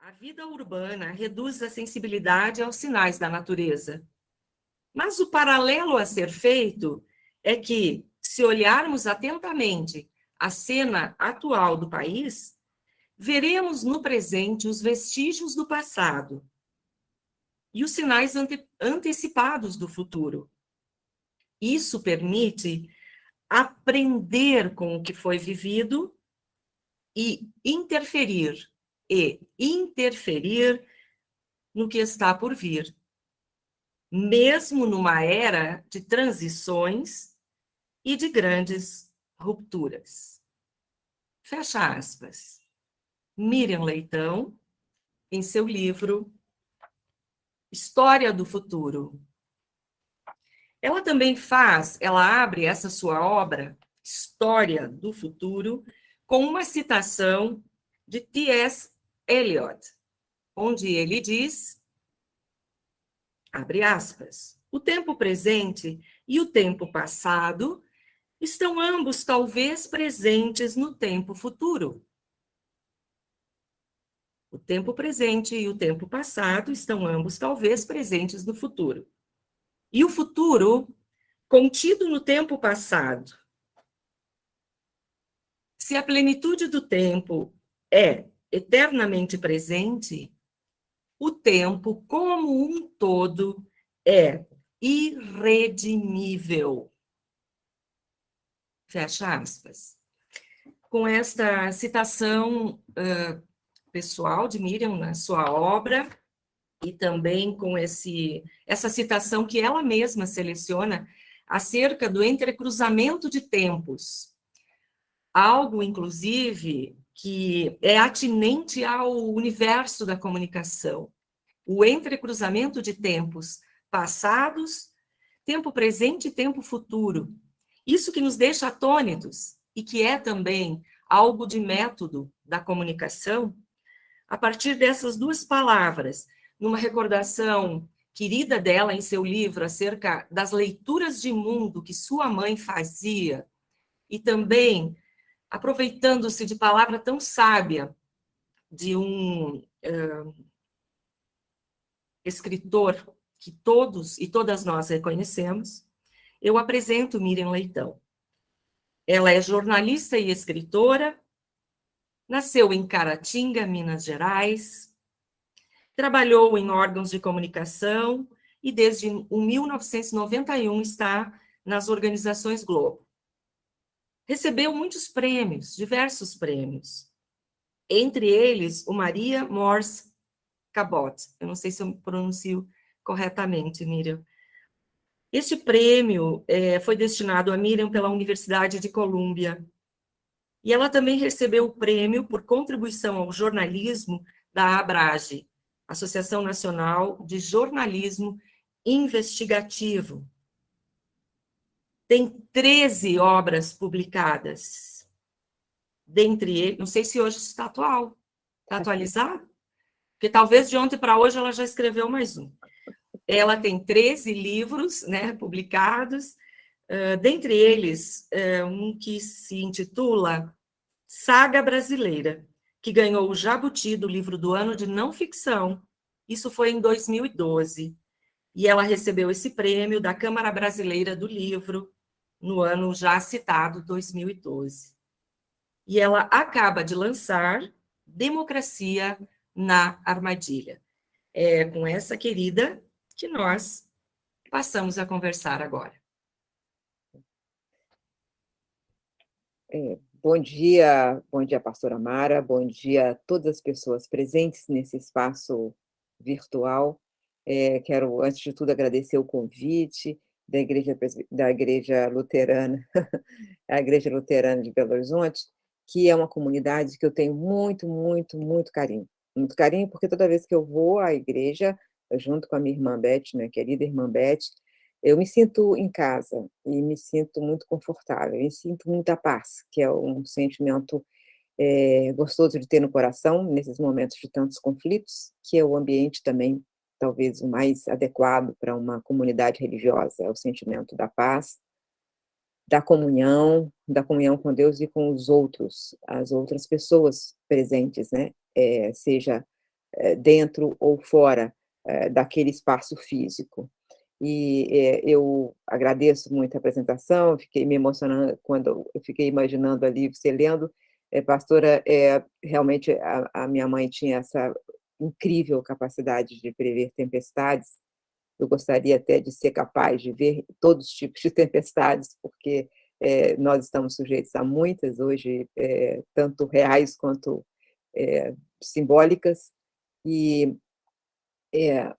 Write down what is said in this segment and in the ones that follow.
A vida urbana reduz a sensibilidade aos sinais da natureza. Mas o paralelo a ser feito é que, se olharmos atentamente a cena atual do país, veremos no presente os vestígios do passado e os sinais antecipados do futuro. Isso permite aprender com o que foi vivido e interferir no que está por vir, mesmo numa era de transições e de grandes rupturas. Fecha aspas. Miriam Leitão, em seu livro História do Futuro. Ela abre essa sua obra, História do Futuro, com uma citação de T.S. Eliot, onde ele diz, abre aspas, o tempo presente e o tempo passado estão ambos talvez presentes no tempo futuro. O tempo presente e o tempo passado estão ambos talvez presentes no futuro. E o futuro contido no tempo passado. Se a plenitude do tempo é eternamente presente, o tempo como um todo é irredimível. Fecha aspas. Com esta citação pessoal de Miriam na sua obra, e também com essa citação que ela mesma seleciona acerca do entrecruzamento de tempos, algo, inclusive, que é atinente ao universo da comunicação, o entrecruzamento de tempos passados, tempo presente e tempo futuro. Isso que nos deixa atônitos e que é também algo de método da comunicação, a partir dessas duas palavras, numa recordação querida dela em seu livro acerca das leituras de mundo que sua mãe fazia, e também aproveitando-se de palavra tão sábia de um escritor que todos e todas nós reconhecemos, eu apresento Miriam Leitão. Ela é jornalista e escritora, nasceu em Caratinga, Minas Gerais, trabalhou em órgãos de comunicação e desde 1991 está nas organizações Globo. Recebeu muitos prêmios, diversos prêmios, entre eles o Maria Morse Cabot. Eu não sei se eu pronuncio corretamente, Miriam. Este prêmio foi destinado a Miriam pela Universidade de Colômbia. E ela também recebeu o prêmio por contribuição ao jornalismo da ABRAGE, Associação Nacional de Jornalismo Investigativo. Tem 13 obras publicadas. Dentre eles, não sei se hoje está atual. Está atualizado? Porque talvez de ontem para hoje ela já escreveu mais um. Ela tem 13 livros, né, publicados, dentre eles um que se intitula Saga Brasileira, que ganhou o Jabuti do livro do ano de não ficção. Isso foi em 2012. E ela recebeu esse prêmio da Câmara Brasileira do Livro no ano já citado, 2012. E ela acaba de lançar Democracia na Armadilha. É com essa querida que nós passamos a conversar agora. Bom dia, pastora Mara, bom dia a todas as pessoas presentes nesse espaço virtual. Quero, antes de tudo, agradecer o convite da Igreja Luterana, a Igreja Luterana de Belo Horizonte, que é uma comunidade que eu tenho muito, muito, muito carinho. Muito carinho, porque toda vez que eu vou à igreja, junto com a minha irmã Beth, minha querida irmã Beth, eu me sinto em casa e me sinto muito confortável, me sinto muita paz, que é um sentimento gostoso de ter no coração, nesses momentos de tantos conflitos, que é o ambiente também, talvez, o mais adequado para uma comunidade religiosa, é o sentimento da paz, da comunhão com Deus e com os outros, as outras pessoas presentes, né? Seja dentro ou fora daquele espaço físico. E eu agradeço muito a apresentação, fiquei me emocionando quando eu fiquei imaginando ali você lendo. Pastora, realmente a minha mãe tinha essa incrível capacidade de prever tempestades. Eu gostaria até de ser capaz de ver todos os tipos de tempestades, porque nós estamos sujeitos a muitas hoje, tanto reais quanto simbólicas. E é,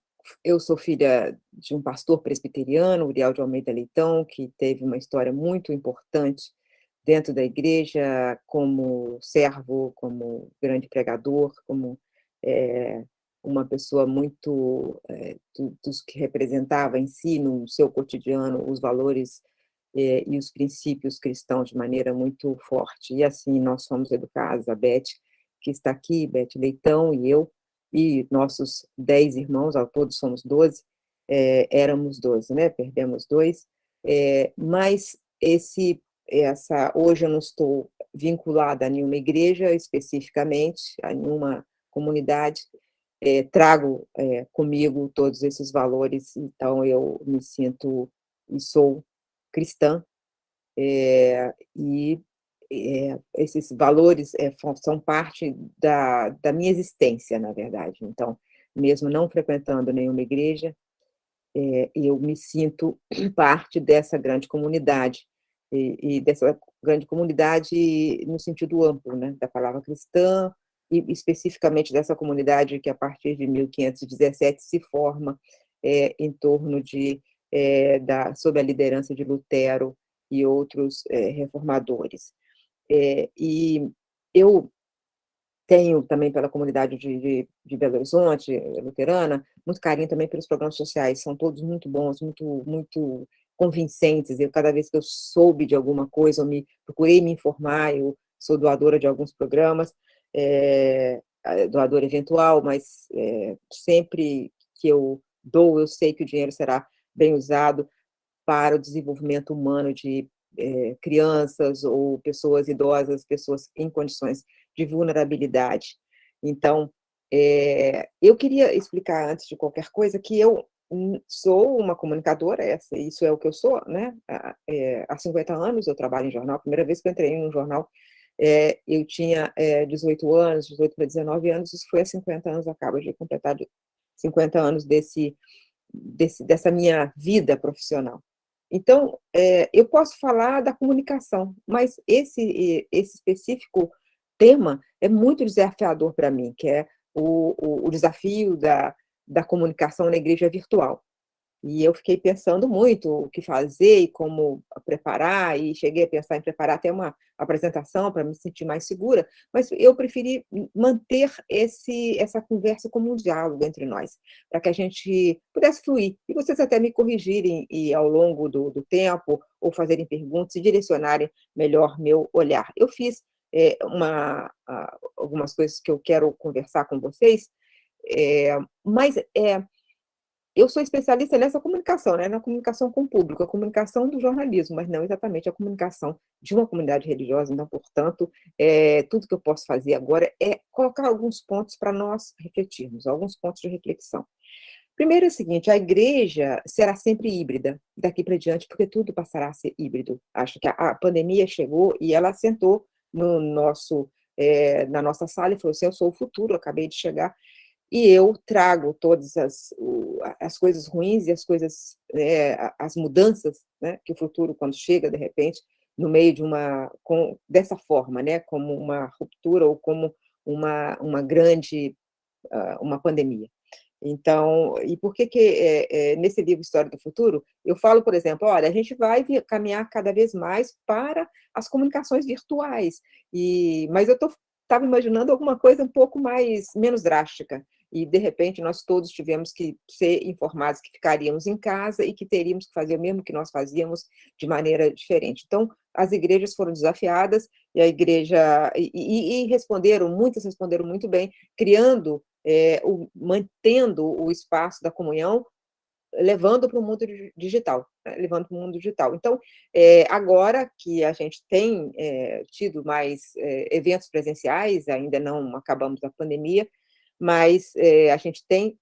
eu sou filha de um pastor presbiteriano, Uriel de Almeida Leitão, que teve uma história muito importante dentro da igreja, como servo, como grande pregador, como eh, uma pessoa muito dos que representava em si, no seu cotidiano, os valores e os princípios cristãos de maneira muito forte. E assim nós fomos educados, a Beth, que está aqui, Beth Leitão e eu, e nossos 10 irmãos, ao todo somos 12, éramos 12, né? Perdemos 2, mas hoje eu não estou vinculada a nenhuma igreja especificamente, a nenhuma comunidade, trago comigo todos esses valores, então eu me sinto e sou cristã, e esses valores são parte da minha existência, na verdade. Então, mesmo não frequentando nenhuma igreja, eu me sinto parte dessa grande comunidade, e dessa grande comunidade no sentido amplo, né, da palavra cristã, e especificamente dessa comunidade que, a partir de 1517, se forma em torno sob a liderança de Lutero e outros reformadores. E eu tenho também pela comunidade de Belo Horizonte, luterana, muito carinho também pelos programas sociais, são todos muito bons, muito, muito convincentes. Eu, cada vez que eu soube de alguma coisa, procurei me informar, eu sou doadora de alguns programas, doadora eventual, mas sempre que eu dou, eu sei que o dinheiro será bem usado para o desenvolvimento humano de crianças ou pessoas idosas, pessoas em condições de vulnerabilidade. Então, eu queria explicar, antes de qualquer coisa, que eu sou uma comunicadora, isso é o que eu sou, né? Há 50 anos eu trabalho em jornal. A primeira vez que eu entrei em um jornal, eu tinha 18 anos, 18 para 19 anos, isso foi há 50 anos, acaba de completar 50 anos dessa minha vida profissional. Então, eu posso falar da comunicação, mas esse específico tema é muito desafiador para mim, que é o desafio da comunicação na igreja virtual. E eu fiquei pensando muito o que fazer e como preparar, e cheguei a pensar em preparar até uma apresentação para me sentir mais segura, mas eu preferi manter essa conversa como um diálogo entre nós, para que a gente pudesse fluir, e vocês até me corrigirem e, ao longo do tempo, ou fazerem perguntas e direcionarem melhor meu olhar. Eu fiz algumas coisas que eu quero conversar com vocês, mas eu sou especialista nessa comunicação, né, na comunicação com o público, a comunicação do jornalismo, mas não exatamente a comunicação de uma comunidade religiosa. Então, portanto, tudo que eu posso fazer agora é colocar alguns pontos para nós refletirmos, alguns pontos de reflexão. Primeiro é o seguinte: a igreja será sempre híbrida daqui para diante, porque tudo passará a ser híbrido. Acho que a pandemia chegou e ela sentou na nossa sala e falou assim: eu sou o futuro, eu acabei de chegar, e eu trago todas as coisas ruins e as coisas, as mudanças, né, que o futuro, quando chega, de repente, no meio dessa forma, né, como uma ruptura ou como uma grande uma pandemia. Então, e por que nesse livro História do Futuro, eu falo, por exemplo, olha, a gente vai caminhar cada vez mais para as comunicações virtuais, mas eu estava imaginando alguma coisa um pouco menos drástica, e de repente nós todos tivemos que ser informados que ficaríamos em casa e que teríamos que fazer o mesmo que nós fazíamos de maneira diferente. Então, as igrejas foram desafiadas, e a igreja, muitas responderam muito bem, criando mantendo o espaço da comunhão, levando para o mundo digital, né? Levando para o mundo digital. Então, agora que a gente tem tido mais eventos presenciais, ainda não acabamos a pandemia, mas a gente tem,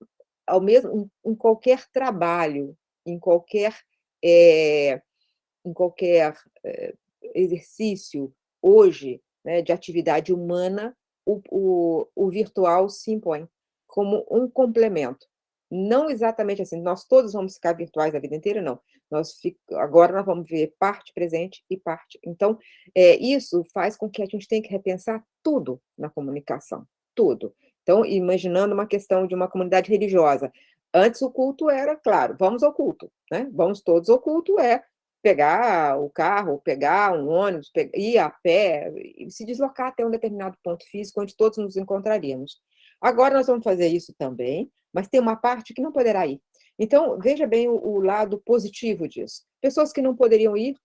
ao mesmo, em qualquer trabalho, em qualquer, eh, em qualquer exercício, hoje, né, de atividade humana, o virtual se impõe como um complemento. Não exatamente assim, nós todos vamos ficar virtuais a vida inteira, não. Agora nós vamos ver parte presente e parte. Então, isso faz com que a gente tenha que repensar tudo na comunicação, tudo. Então, imaginando uma questão de uma comunidade religiosa. Antes o culto era, claro, vamos ao culto, né? Vamos todos ao culto, pegar o carro, pegar um ônibus, ir a pé e se deslocar até um determinado ponto físico onde todos nos encontraríamos. Agora nós vamos fazer isso também, mas tem uma parte que não poderá ir. Então, veja bem o lado positivo disso. Pessoas que não poderiam ir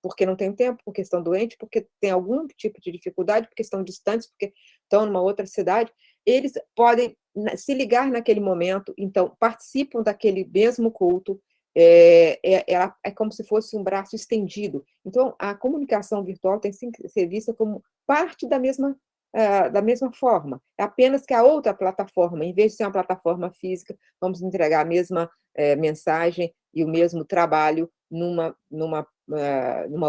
porque não tem tempo, porque estão doentes, porque tem algum tipo de dificuldade, porque estão distantes, porque estão numa outra cidade, eles podem se ligar naquele momento, então participam daquele mesmo culto, é como se fosse um braço estendido. Então, a comunicação virtual tem que ser vista como parte da mesma forma. É apenas que a outra plataforma, em vez de ser uma plataforma física, vamos entregar a mesma mensagem e o mesmo trabalho numa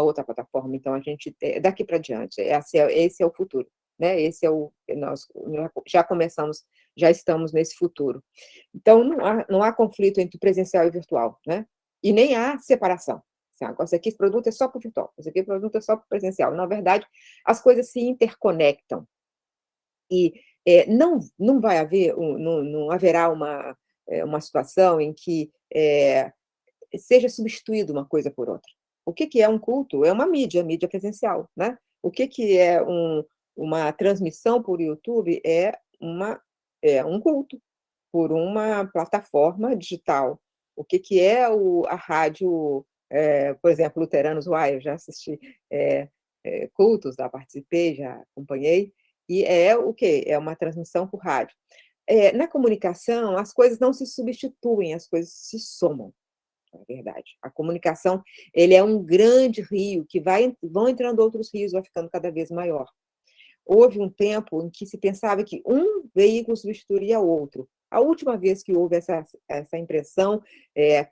outra plataforma. Então, a gente, daqui para diante, esse é o futuro, né? Nós já começamos, já estamos nesse futuro. Então, não há conflito entre presencial e virtual, né? E nem há separação. Esse aqui, esse produto é só para o virtual, esse aqui, produto é só para o presencial. Na verdade, as coisas se interconectam. E não vai haver, não haverá uma situação em que seja substituído uma coisa por outra. O que é um culto? É uma mídia presencial, né? O que é uma transmissão por YouTube? É um culto por uma plataforma digital. O que é a rádio, por exemplo, Luteranos UAI, eu já assisti cultos, já participei, já acompanhei, e é o quê? É uma transmissão por rádio. Na comunicação, as coisas não se substituem, as coisas se somam. É verdade. A comunicação, ele é um grande rio que vão entrando outros rios, vai ficando cada vez maior. Houve um tempo em que se pensava que um veículo substituiria o outro. A última vez que houve essa impressão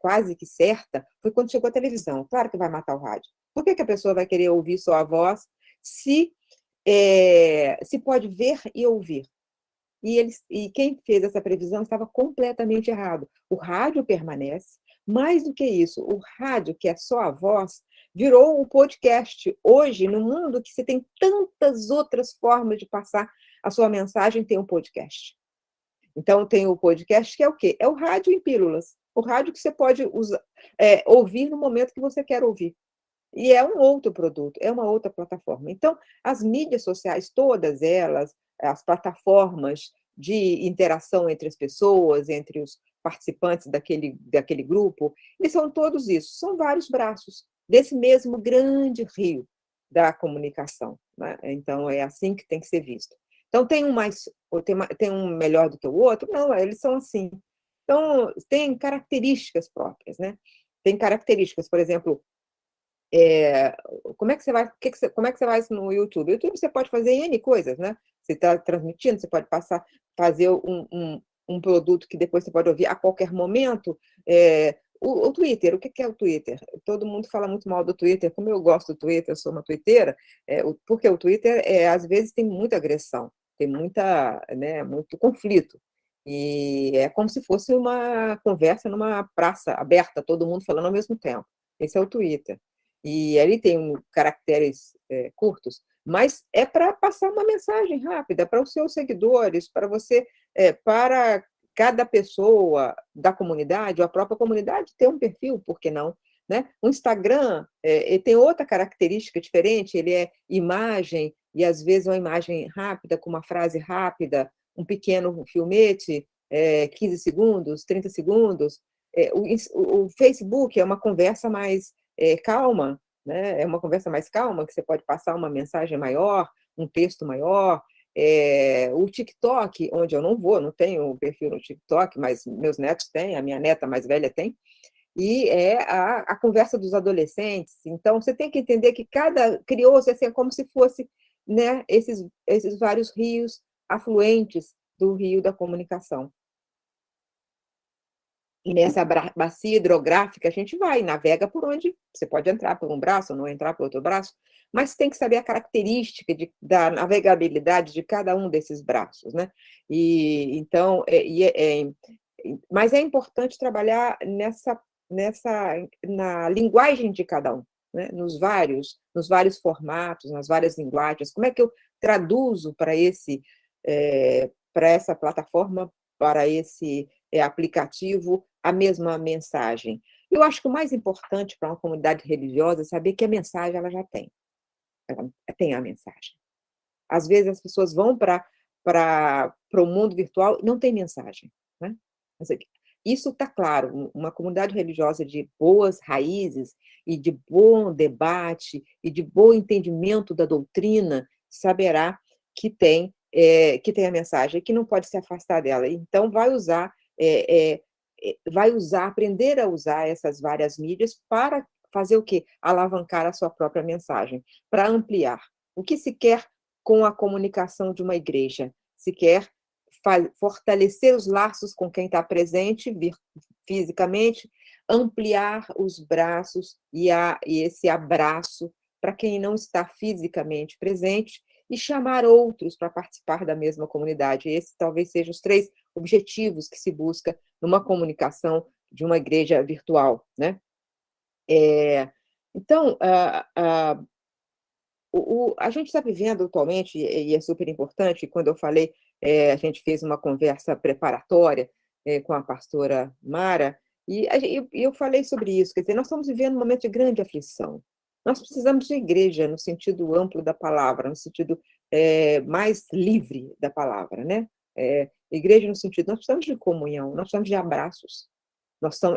quase que certa foi quando chegou a televisão. Claro que vai matar o rádio. Por que a pessoa vai querer ouvir só a voz se pode ver e ouvir? E quem fez essa previsão estava completamente errado. O rádio permanece. Mais do que isso, o rádio, que é só a voz, virou o podcast. Hoje, no mundo que você tem tantas outras formas de passar a sua mensagem, tem um podcast. Então, tem o podcast, que é o quê? É o rádio em pílulas. O rádio que você pode ouvir no momento que você quer ouvir. E é um outro produto, é uma outra plataforma. Então, as mídias sociais, todas elas, as plataformas de interação entre as pessoas, entre os participantes daquele grupo, eles são todos isso, são vários braços desse mesmo grande rio da comunicação, né? Então, é assim que tem que ser visto. Então, tem um melhor do que o outro? Não, eles são assim. Então, tem características próprias, né? Tem características, por exemplo, como é que você vai, como é que você faz no YouTube? No YouTube você pode fazer N coisas, né? Você está transmitindo, você pode fazer um produto que depois você pode ouvir a qualquer momento. O Twitter, o que é o Twitter? Todo mundo fala muito mal do Twitter, como eu gosto do Twitter, eu sou uma twitteira, porque o Twitter, às vezes, tem muita agressão, tem muito conflito. E é como se fosse uma conversa numa praça aberta, todo mundo falando ao mesmo tempo. Esse é o Twitter. E ali tem caracteres curtos, mas é para passar uma mensagem rápida para os seus seguidores, para você, para cada pessoa da comunidade, ou a própria comunidade ter um perfil, por que não? Né? O Instagram ele tem outra característica diferente, ele é imagem, e às vezes uma imagem rápida, com uma frase rápida, um pequeno filmete, 15 segundos, 30 segundos. O Facebook é uma conversa mais calma, né? É uma conversa mais calma, que você pode passar uma mensagem maior, um texto maior. O TikTok, onde eu não tenho perfil no TikTok, mas meus netos têm, a minha neta mais velha tem, e é a conversa dos adolescentes. Então, você tem que entender que criou-se assim, como se fosse, né, esses vários rios afluentes do rio da comunicação. E nessa bacia hidrográfica, a gente vai, navega por onde você pode entrar por um braço ou não entrar por outro braço, mas tem que saber a característica da navegabilidade de cada um desses braços, né? E então, mas é importante trabalhar na linguagem de cada um, né? Nos vários formatos, nas várias linguagens. Como é que eu traduzo para essa plataforma, para esse aplicativo, a mesma mensagem? Eu acho que o mais importante para uma comunidade religiosa é saber que a mensagem ela já tem. Ela tem a mensagem. Às vezes as pessoas vão para o mundo virtual e não tem mensagem, né? Isso está claro. Uma comunidade religiosa de boas raízes e de bom debate e de bom entendimento da doutrina saberá que tem a mensagem, que não pode se afastar dela. Então, aprender a usar essas várias mídias para fazer o quê? Alavancar a sua própria mensagem, para ampliar. O que se quer com a comunicação de uma igreja? Se quer fortalecer os laços com quem está presente fisicamente, ampliar os braços e esse abraço para quem não está fisicamente presente e chamar outros para participar da mesma comunidade. Esses talvez sejam os 3 objetivos que se busca numa comunicação de uma igreja virtual, né? Então, a gente está vivendo atualmente, e é super importante, quando eu falei, a gente fez uma conversa preparatória com a pastora Mara, e eu falei sobre isso, quer dizer, nós estamos vivendo um momento de grande aflição. Nós precisamos de igreja no sentido amplo da palavra, no sentido mais livre da palavra, né? Igreja no sentido, nós precisamos de comunhão, nós precisamos de abraços.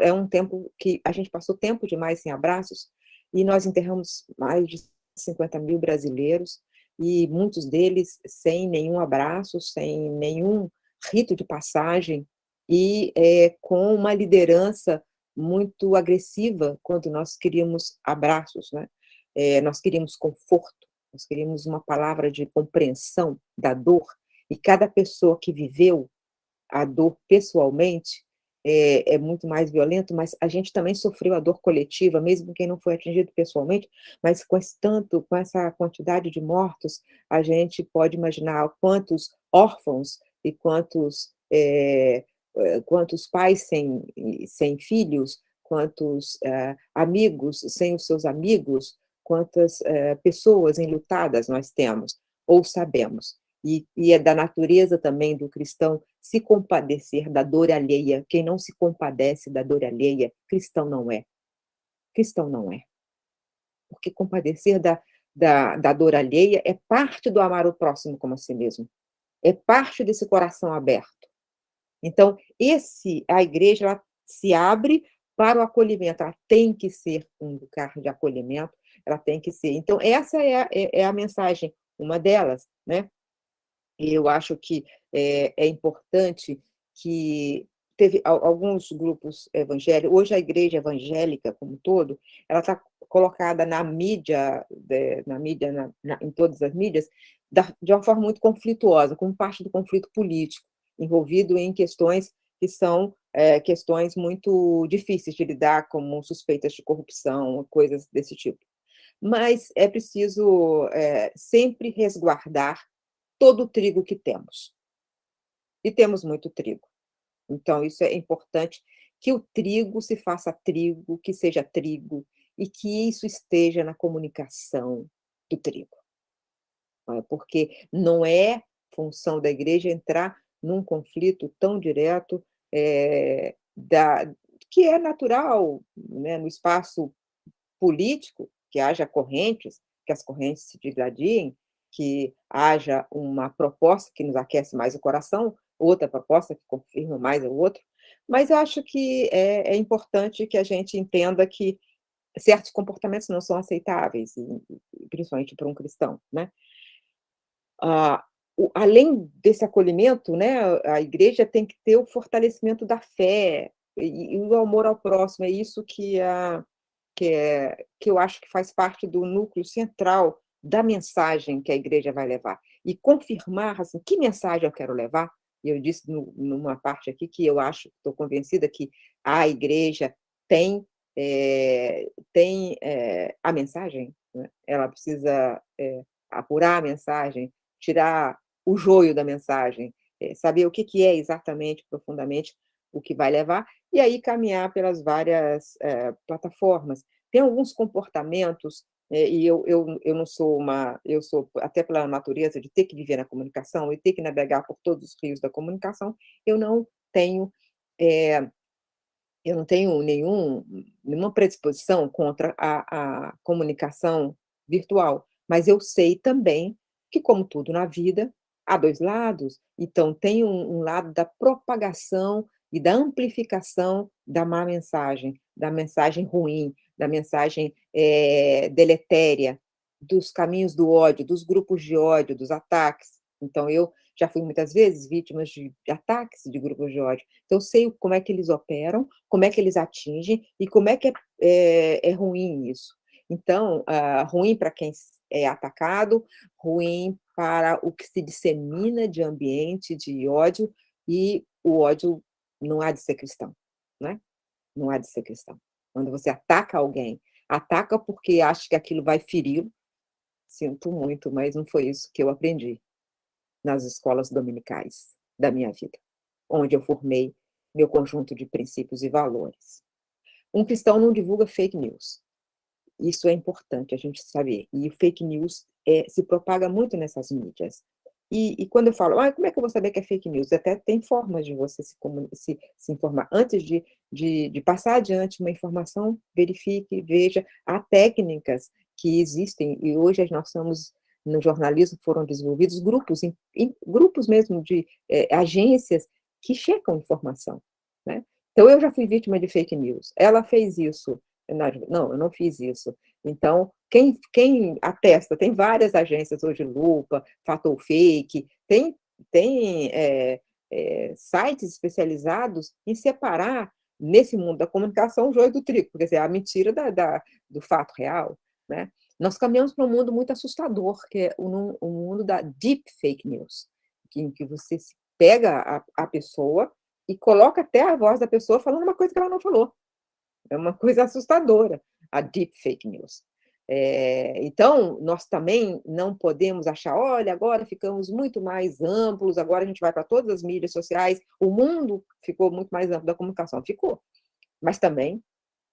É um tempo que a gente passou tempo demais sem abraços, e nós enterramos mais de 50.000 brasileiros, e muitos deles sem nenhum abraço, sem nenhum rito de passagem, e com uma liderança muito agressiva quando nós queríamos abraços, né? Nós queríamos conforto, nós queríamos uma palavra de compreensão da dor, e cada pessoa que viveu a dor pessoalmente é muito mais violento, mas a gente também sofreu a dor coletiva, mesmo quem não foi atingido pessoalmente, mas com essa quantidade de mortos, a gente pode imaginar quantos órfãos e quantos pais sem filhos, quantos amigos sem os seus amigos, quantas pessoas enlutadas nós temos, ou sabemos. E é da natureza também do cristão se compadecer da dor alheia. Quem não se compadece da dor alheia, cristão não é. Cristão não é. Porque compadecer da dor alheia é parte do amar o próximo como a si mesmo. É parte desse coração aberto. Então, a igreja ela se abre para o acolhimento. Ela tem que ser um lugar de acolhimento. Ela tem que ser. Então, essa é a mensagem, uma delas, né? E eu acho que é importante que teve alguns grupos evangélicos, hoje a igreja evangélica como um todo, ela está colocada na mídia, em todas as mídias, de uma forma muito conflituosa, como parte do conflito político, envolvido em questões que são questões muito difíceis de lidar, como suspeitas de corrupção, coisas desse tipo. Mas é preciso sempre resguardar todo o trigo que temos. E temos muito trigo. Então, isso é importante, que o trigo se faça trigo, que seja trigo, e que isso esteja na comunicação do trigo. Porque não é função da igreja entrar num conflito tão direto que é natural, né, no espaço político, que haja correntes, que as correntes se digradiem, que haja uma proposta que nos aquece mais o coração, outra proposta que confirma mais o outro, mas eu acho que é importante que a gente entenda que certos comportamentos não são aceitáveis, principalmente para um cristão, né? Além desse acolhimento, né, a igreja tem que ter o fortalecimento da fé e o amor ao próximo, é isso que eu acho que faz parte do núcleo central da mensagem que a igreja vai levar. E confirmar, assim, que mensagem eu quero levar, e eu disse numa parte aqui que eu acho, estou convencida que a igreja tem, a mensagem, né, ela precisa, apurar a mensagem, tirar o joio da mensagem, saber o que que é exatamente, profundamente, o que vai levar, e aí caminhar pelas várias, plataformas. Tem alguns comportamentos, e eu não sou eu sou, até pela natureza de ter que viver na comunicação e ter que navegar por todos os rios da comunicação, eu não tenho, eh eu não tenho nenhuma predisposição contra a comunicação virtual, mas eu sei também que, como tudo na vida, há 2 lados, então tem um lado da propagação e da amplificação da má mensagem, da mensagem ruim, da mensagem, deletéria, dos caminhos do ódio, dos grupos de ódio, dos ataques. Então eu já fui muitas vezes vítima de ataques de grupos de ódio, então eu sei como é que eles operam, como é que eles atingem e como é que é ruim isso. Então, ruim para quem é atacado, ruim para o que se dissemina de ambiente de ódio, e o ódio não há de ser cristão, né, não há de ser cristão. Quando você ataca alguém, ataca porque acha que aquilo vai feri-lo, sinto muito, mas não foi isso que eu aprendi nas escolas dominicais da minha vida, onde eu formei meu conjunto de princípios e valores. Um cristão não divulga fake news. Isso é importante a gente saber. E o fake news se propaga muito nessas mídias. E quando eu falo, como é que eu vou saber que é fake news? Até tem formas de você se informar. Antes de passar adiante uma informação, verifique, veja. Há técnicas que existem, e hoje nós estamos, no jornalismo, foram desenvolvidos grupos, grupos mesmo de agências que checam informação, né? Então, eu já fui vítima de fake news. Ela fez isso. Não, eu não fiz isso. Então, quem atesta, tem várias agências hoje, Lupa, Fatal Fake, tem sites especializados em separar, nesse mundo da comunicação, o joio do trigo, quer dizer, a mentira do fato real, né? Nós caminhamos para um mundo muito assustador, que é o mundo da deep fake news, em que você pega a pessoa e coloca até a voz da pessoa falando uma coisa que ela não falou. É uma coisa assustadora, a deep fake news. Então, nós também não podemos achar, olha, agora ficamos muito mais amplos, agora a gente vai para todas as mídias sociais, o mundo ficou muito mais amplo da comunicação. Ficou. Mas também,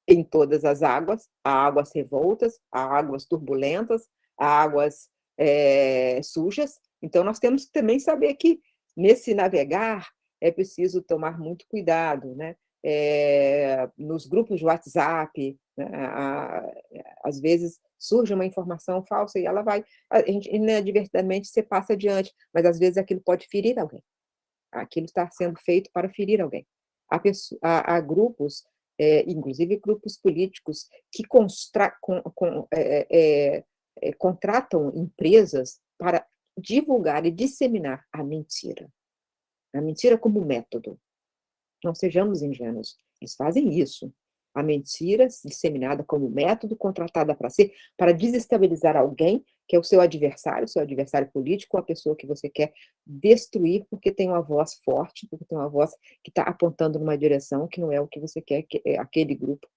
em todas as águas, há águas revoltas, há águas turbulentas, há águas sujas. Então, nós temos que também saber que, nesse navegar, é preciso tomar muito cuidado, né? Nos grupos de WhatsApp, né, às vezes surge uma informação falsa e a gente inadvertidamente você passa adiante, mas às vezes aquilo pode ferir alguém. Aquilo está sendo feito para ferir alguém. Há grupos, inclusive grupos políticos, que contratam empresas para divulgar e disseminar a mentira como método. Não sejamos ingênuos, eles fazem isso. A mentira disseminada como método, contratada para desestabilizar alguém, que é o seu adversário político, a pessoa que você quer destruir, porque tem uma voz forte, porque tem uma voz que está apontando numa direção que não é o que você quer, que aquele grupo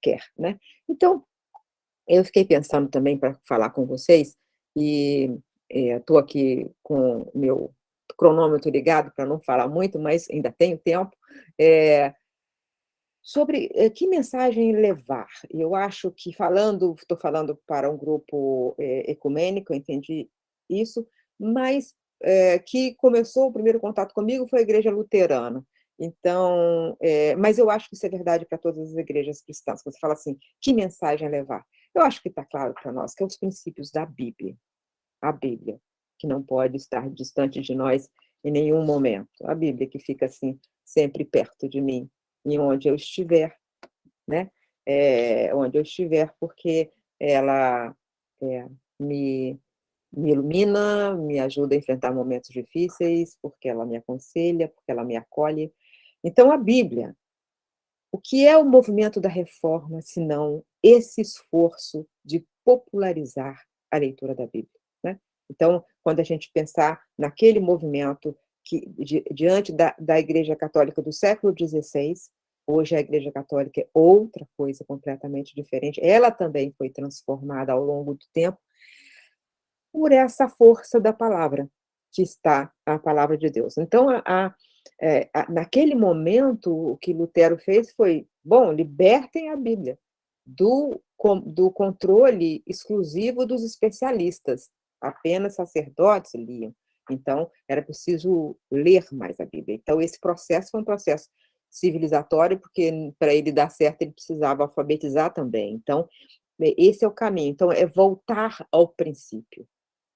quer, né? Então, eu fiquei pensando também para falar com vocês, e estou aqui com o meu cronômetro ligado para não falar muito, mas ainda tenho tempo, sobre que mensagem levar. Eu acho que estou falando para um grupo ecumênico, eu entendi isso, mas que começou o primeiro contato comigo foi a igreja luterana. Então, mas eu acho que isso é verdade para todas as igrejas cristãs. Quando você fala assim, que mensagem levar? Eu acho que está claro para nós que é os princípios da Bíblia, a Bíblia, que não pode estar distante de nós em nenhum momento. A Bíblia que fica assim sempre perto de mim, em onde eu estiver, né? Onde eu estiver, porque ela me, me ilumina, me ajuda a enfrentar momentos difíceis, porque ela me aconselha, porque ela me acolhe. Então, a Bíblia, o que é o movimento da reforma, senão esse esforço de popularizar a leitura da Bíblia, né? Então, quando a gente pensar naquele movimento que diante da Igreja Católica do século XVI, hoje a Igreja Católica é outra coisa completamente diferente, ela também foi transformada ao longo do tempo por essa força da palavra, que está a palavra de Deus. Então, naquele momento, o que Lutero fez foi: bom, libertem a Bíblia do controle exclusivo dos especialistas, apenas sacerdotes liam. Então, era preciso ler mais a Bíblia. Então, esse processo foi um processo civilizatório, porque para ele dar certo, ele precisava alfabetizar também. Então, esse é o caminho. Então, é voltar ao princípio.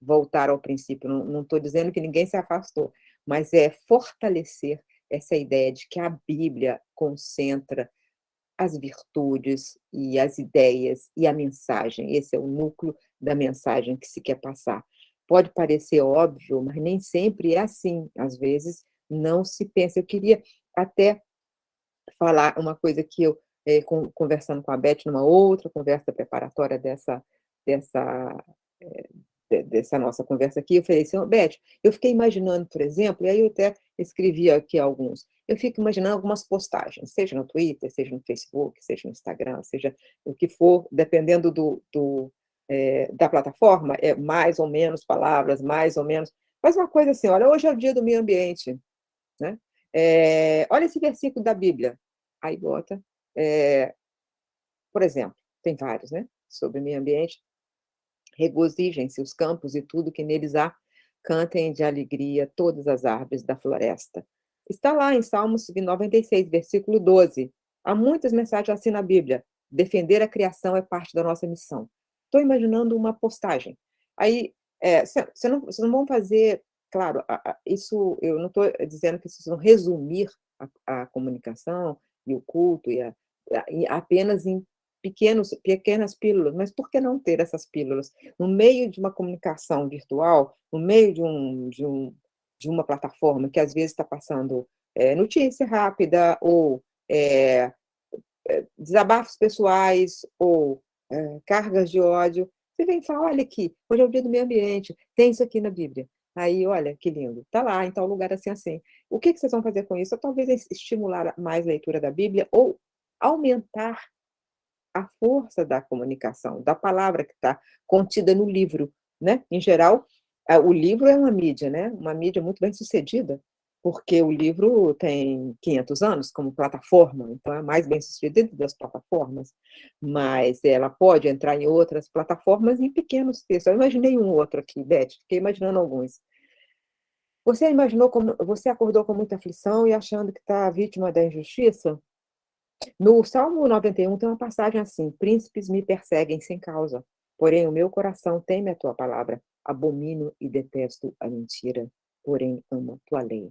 Voltar ao princípio. Não estou dizendo que ninguém se afastou, mas é fortalecer essa ideia de que a Bíblia concentra as virtudes e as ideias e a mensagem. Esse é o núcleo da mensagem que se quer passar. Pode parecer óbvio, mas nem sempre é assim. Às vezes não se pensa. Eu queria até falar uma coisa que eu, conversando com a Beth, numa outra conversa preparatória dessa, dessa nossa conversa aqui, eu falei assim: Beth, eu fiquei imaginando, por exemplo, e aí eu até escrevi aqui alguns, eu fico imaginando algumas postagens, seja no Twitter, seja no Facebook, seja no Instagram, seja o que for, dependendo da plataforma, é mais ou menos palavras, mais ou menos, mas uma coisa assim: olha, hoje é o dia do meio ambiente, né? Olha esse versículo da Bíblia. Aí bota, por exemplo, tem vários, né? Sobre meio ambiente. Regozijem-se os campos e tudo que neles há, cantem de alegria todas as árvores da floresta. Está lá em Salmos 96, versículo 12. Há muitas mensagens assim na Bíblia. Defender a criação é parte da nossa missão. Estou imaginando uma postagem. Aí, vocês não vão fazer, claro, isso, eu não estou dizendo que vocês vão resumir a comunicação e o culto apenas em pequenas pílulas, mas por que não ter essas pílulas? No meio de uma comunicação virtual, no meio de uma plataforma que às vezes está passando notícia rápida, ou desabafos pessoais, ou cargas de ódio, você vem e fala: olha aqui, hoje é o dia do meio ambiente, tem isso aqui na Bíblia. Aí, olha, que lindo, está lá, em tal lugar assim, assim. O que vocês vão fazer com isso? Talvez estimular mais a leitura da Bíblia, ou aumentar a força da comunicação, da palavra que está contida no livro, né? Em geral, o livro é uma mídia muito bem sucedida, porque o livro tem 500 anos como plataforma, então é mais bem sucedida das plataformas, mas ela pode entrar em outras plataformas em pequenos textos. Eu imaginei um outro aqui, Beth, fiquei imaginando alguns. Você acordou com muita aflição e achando que está vítima da injustiça? No Salmo 91 tem uma passagem assim: príncipes me perseguem sem causa, porém o meu coração teme a tua palavra. Abomino e detesto a mentira, porém amo a tua lei.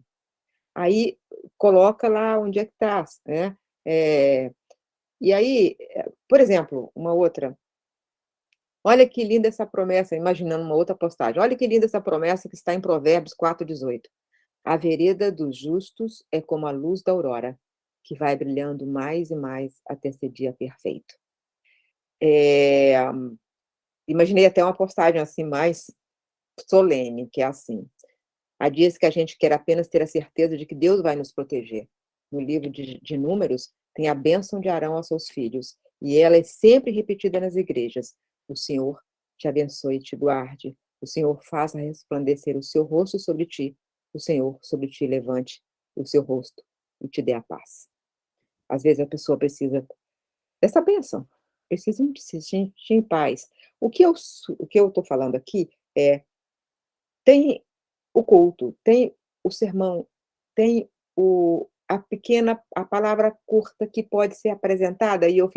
Aí coloca lá onde é que está, né? E aí, por exemplo, uma outra. Olha que linda essa promessa, imaginando uma outra postagem. Olha que linda essa promessa que está em Provérbios 4:18. A vereda dos justos é como a luz da aurora, que vai brilhando mais e mais até ser dia perfeito. É, Imaginei até uma postagem assim mais solene, que é assim: há dias que a gente quer apenas ter a certeza de que Deus vai nos proteger. No livro de Números, tem a bênção de Arão aos seus filhos, e ela é sempre repetida nas igrejas. O Senhor te abençoe e te guarde. O Senhor faça resplandecer o seu rosto sobre ti. O Senhor sobre ti levante o seu rosto e te dê a paz. Às vezes a pessoa precisa dessa bênção, precisa de se sentir em paz. O que eu estou falando aqui é: tem o culto, tem o sermão, tem a palavra curta que pode ser apresentada, e eu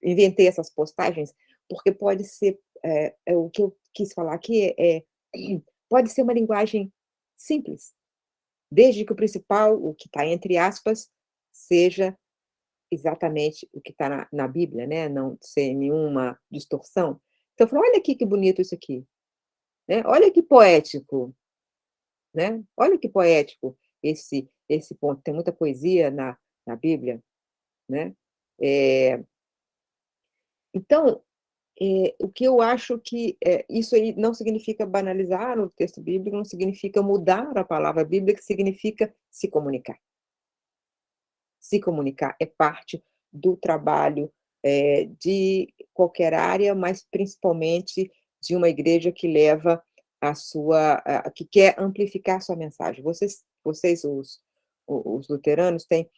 inventei essas postagens, porque pode ser, o que eu quis falar aqui pode ser uma linguagem simples, desde que o principal, o que está entre aspas, seja exatamente o que está na Bíblia, né, não sem nenhuma distorção. Então eu falo: olha aqui que bonito isso aqui, né, olha que poético. Né? Olha que poético esse ponto. Tem muita poesia na Bíblia, né? Então, o que eu acho que isso aí não significa banalizar o texto bíblico, não significa mudar a palavra bíblica, significa se comunicar. Se comunicar é parte do trabalho, de qualquer área, mas principalmente de uma igreja que leva a sua que quer amplificar a sua mensagem. Vocês os luteranos têm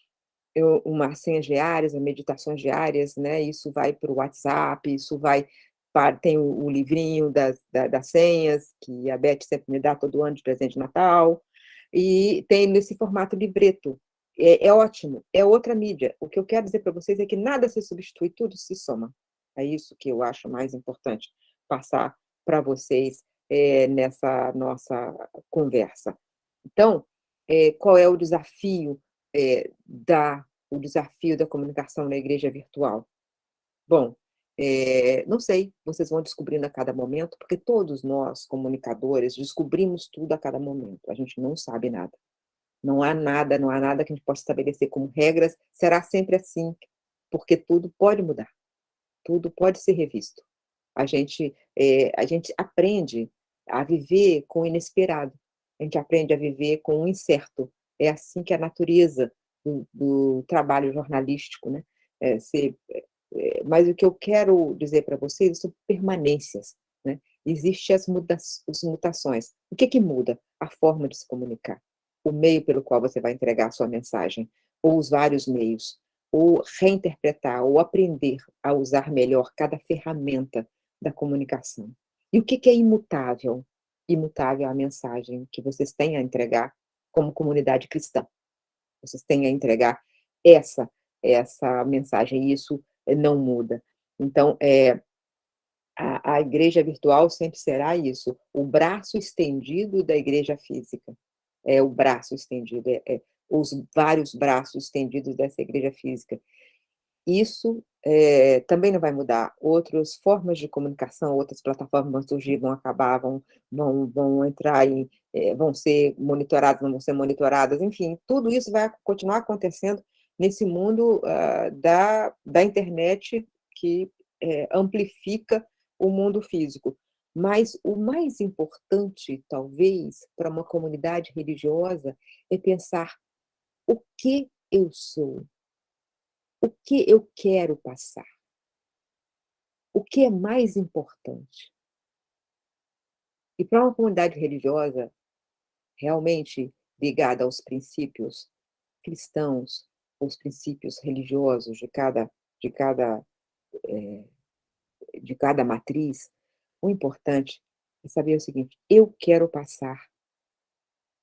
umas senhas diárias, meditações diárias, né, isso vai para o WhatsApp, isso vai para tem o livrinho das senhas, que a Beth sempre me dá todo ano de presente de Natal, e tem nesse formato livreto. É ótimo, é outra mídia. O que eu quero dizer para vocês é que nada se substitui, tudo se soma. É isso que eu acho mais importante passar para vocês, nessa nossa conversa. Então, qual é o desafio da comunicação na igreja virtual? Bom, não sei, vocês vão descobrindo a cada momento, porque todos nós, comunicadores, descobrimos tudo a cada momento, a gente não sabe nada. Não há nada que a gente possa estabelecer como regras, será sempre assim, porque tudo pode mudar, tudo pode ser revisto. A gente aprende a viver com o inesperado, a gente aprende a viver com o incerto. É assim que a natureza do trabalho jornalístico, né? Mas o que eu quero dizer para vocês são permanências, né? Existem as mutações. O que muda? A forma de se comunicar, o meio pelo qual você vai entregar a sua mensagem, ou os vários meios, ou reinterpretar, ou aprender a usar melhor cada ferramenta da comunicação. E o que é imutável? Imutável é a mensagem que vocês têm a entregar como comunidade cristã. Vocês têm a entregar essa mensagem, e isso não muda. Então, a igreja virtual sempre será isso, o braço estendido da igreja física. É o braço estendido, os vários braços estendidos dessa igreja física. Isso também não vai mudar. Outras formas de comunicação, outras plataformas vão surgir, vão acabar, vão entrar vão ser monitoradas, não vão ser monitoradas, enfim, tudo isso vai continuar acontecendo nesse mundo da internet que amplifica o mundo físico. Mas o mais importante, talvez, para uma comunidade religiosa é pensar o que eu sou, o que eu quero passar, o que é mais importante. E para uma comunidade religiosa realmente ligada aos princípios cristãos, os princípios religiosos de cada, eh, de cada matriz, o importante é saber o seguinte: eu quero passar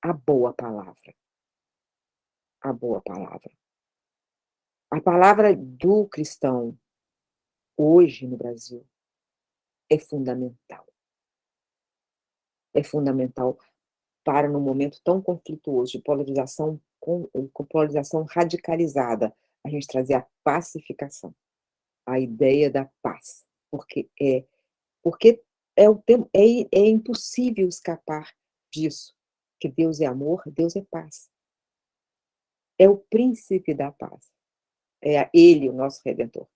a boa palavra, a boa palavra. A palavra do cristão hoje no Brasil é fundamental. É fundamental para, num momento tão conflituoso de polarização com polarização radicalizada, a gente trazer a pacificação, a ideia da paz, porque é impossível escapar disso, que Deus é amor, Deus é paz. É o príncipe da paz. É ele o nosso redentor.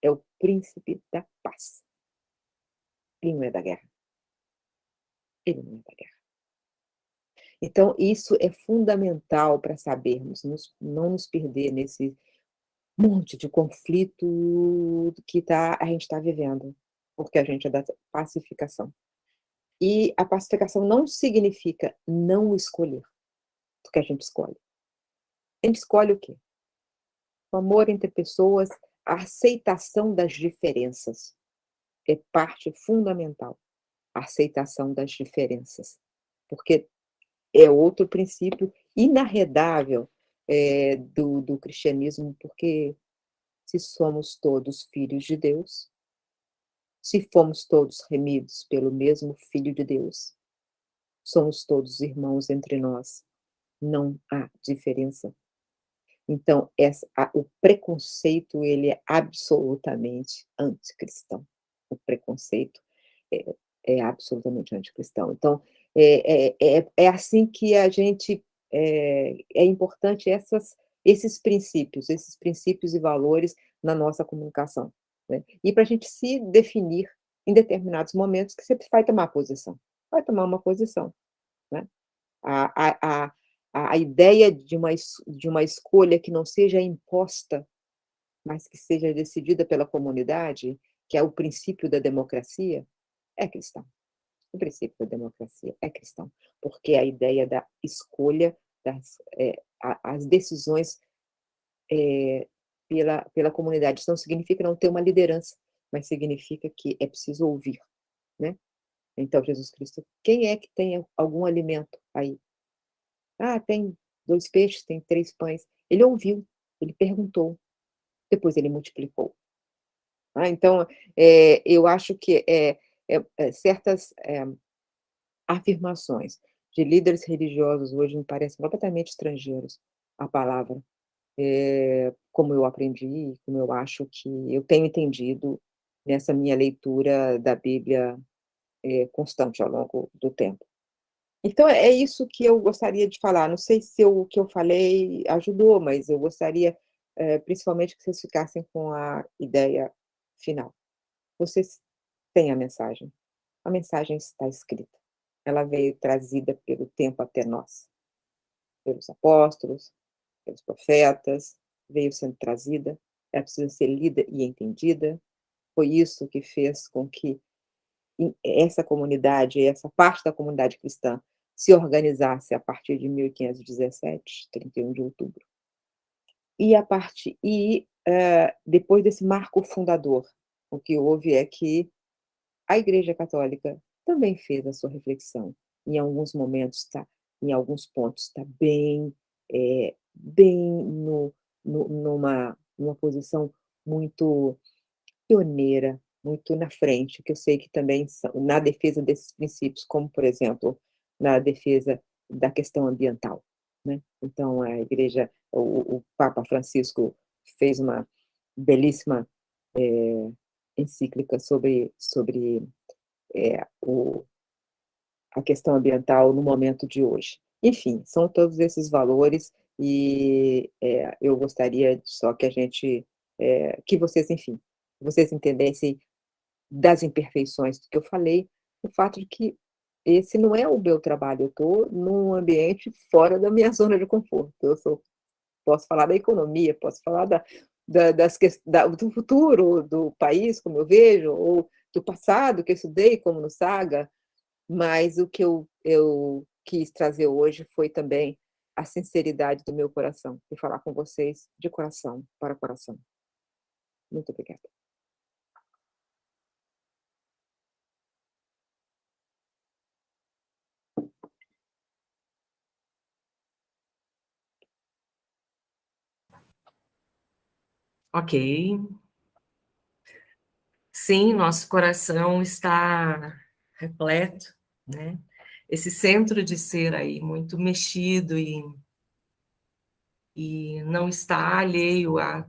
É o príncipe da paz. Ele não é da guerra. Ele não é da guerra. Então, isso é fundamental para sabermos, não nos perder nesse monte de conflito que a gente está vivendo, porque a gente é da pacificação. E a pacificação não significa não escolher, porque a gente escolhe. A gente escolhe o quê? O amor entre pessoas, a aceitação das diferenças é parte fundamental. A aceitação das diferenças, porque é outro princípio inarredável do cristianismo, porque se somos todos filhos de Deus, se fomos todos remidos pelo mesmo Filho de Deus, somos todos irmãos entre nós, não há diferença. Então, o preconceito, ele é absolutamente anticristão. O preconceito é, é absolutamente anticristão. Então, é assim que a gente. É importante esses princípios e valores na nossa comunicação. Né? E para a gente se definir em determinados momentos que você vai tomar posição. Vai tomar uma posição, né. A a a a ideia de uma escolha que não seja imposta, mas que seja decidida pela comunidade, que é o princípio da democracia, é cristão. O princípio da democracia é cristão, porque a ideia da escolha as decisões, pela comunidade. Isso não significa não ter uma liderança, mas significa que é preciso ouvir, né. Então Jesus Cristo: "Quem é que tem algum alimento aí?". "Ah, tem 2 peixes, tem 3 pães". Ele ouviu, ele perguntou, depois ele multiplicou. Então, eu acho que, certas, afirmações de líderes religiosos hoje me parecem completamente estrangeiros à palavra, como eu aprendi, como eu acho que eu tenho entendido nessa minha leitura da Bíblia, constante ao longo do tempo. Então é isso que eu gostaria de falar, não sei se o que eu falei ajudou, mas eu gostaria, principalmente que vocês ficassem com a ideia final. Vocês têm a mensagem está escrita, ela veio trazida pelo tempo até nós, pelos apóstolos, pelos profetas, veio sendo trazida, ela precisa ser lida e entendida, foi isso que fez com que essa comunidade, essa parte da comunidade cristã se organizasse a partir de 1517, 31 de outubro. E a partir depois desse marco fundador, o que houve é que a Igreja Católica também fez a sua reflexão. Em alguns momentos em alguns pontos está bem numa posição muito pioneira, muito na frente, que eu sei que também são na defesa desses princípios, como, por exemplo, na defesa da questão ambiental, né. Então a igreja o Papa Francisco fez uma belíssima, encíclica sobre, o a questão ambiental no momento de hoje. Enfim, são todos esses valores e, eu gostaria só que a gente, que vocês, enfim, vocês entendessem das imperfeições do que eu falei, o fato de que esse não é o meu trabalho, eu estou num ambiente fora da minha zona de conforto, posso falar da economia, posso falar do futuro do país, como eu vejo, ou do passado que eu estudei, como no Saga, mas o que eu quis trazer hoje foi também a sinceridade do meu coração, e falar com vocês de coração para coração. Muito obrigada. Ok. Sim, nosso coração está repleto, né? Esse centro de ser aí muito mexido e não está alheio a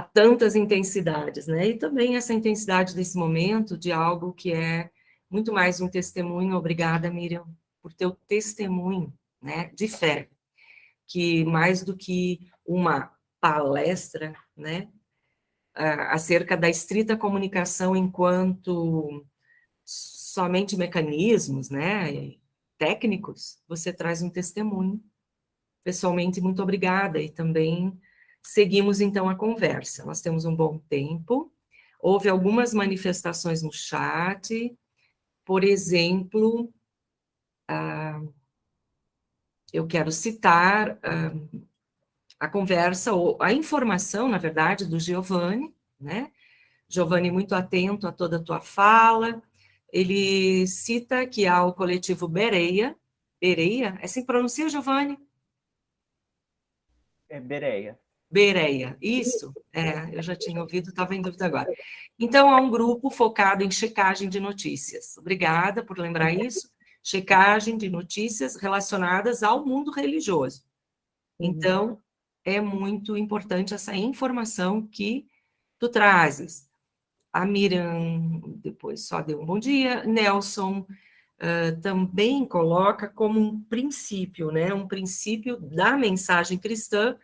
tantas intensidades, né? E também essa intensidade desse momento de algo que é muito mais um testemunho. Obrigada, Miriam, por teu testemunho, né, de fé, que mais do que uma palestra, né, acerca da estrita comunicação enquanto somente mecanismos, né, técnicos, você traz um testemunho. Pessoalmente, muito obrigada, e também seguimos então a conversa. Nós temos um bom tempo, houve algumas manifestações no chat, por exemplo, eu quero citar a conversa, ou a informação, na verdade, do Giovanni, né? Giovanni, muito atento a toda a tua fala, ele cita que há o coletivo Bereia, é assim que pronuncia, Giovanni? É Bereia. Bereia, isso, eu já tinha ouvido, estava em dúvida agora. Então, há um grupo focado em checagem de notícias. Obrigada por lembrar isso. Checagem de notícias relacionadas ao mundo religioso. Então, é muito importante essa informação que tu trazes. A Miriam depois só deu um bom dia. Nelson também coloca como um princípio, né? Um princípio da mensagem cristã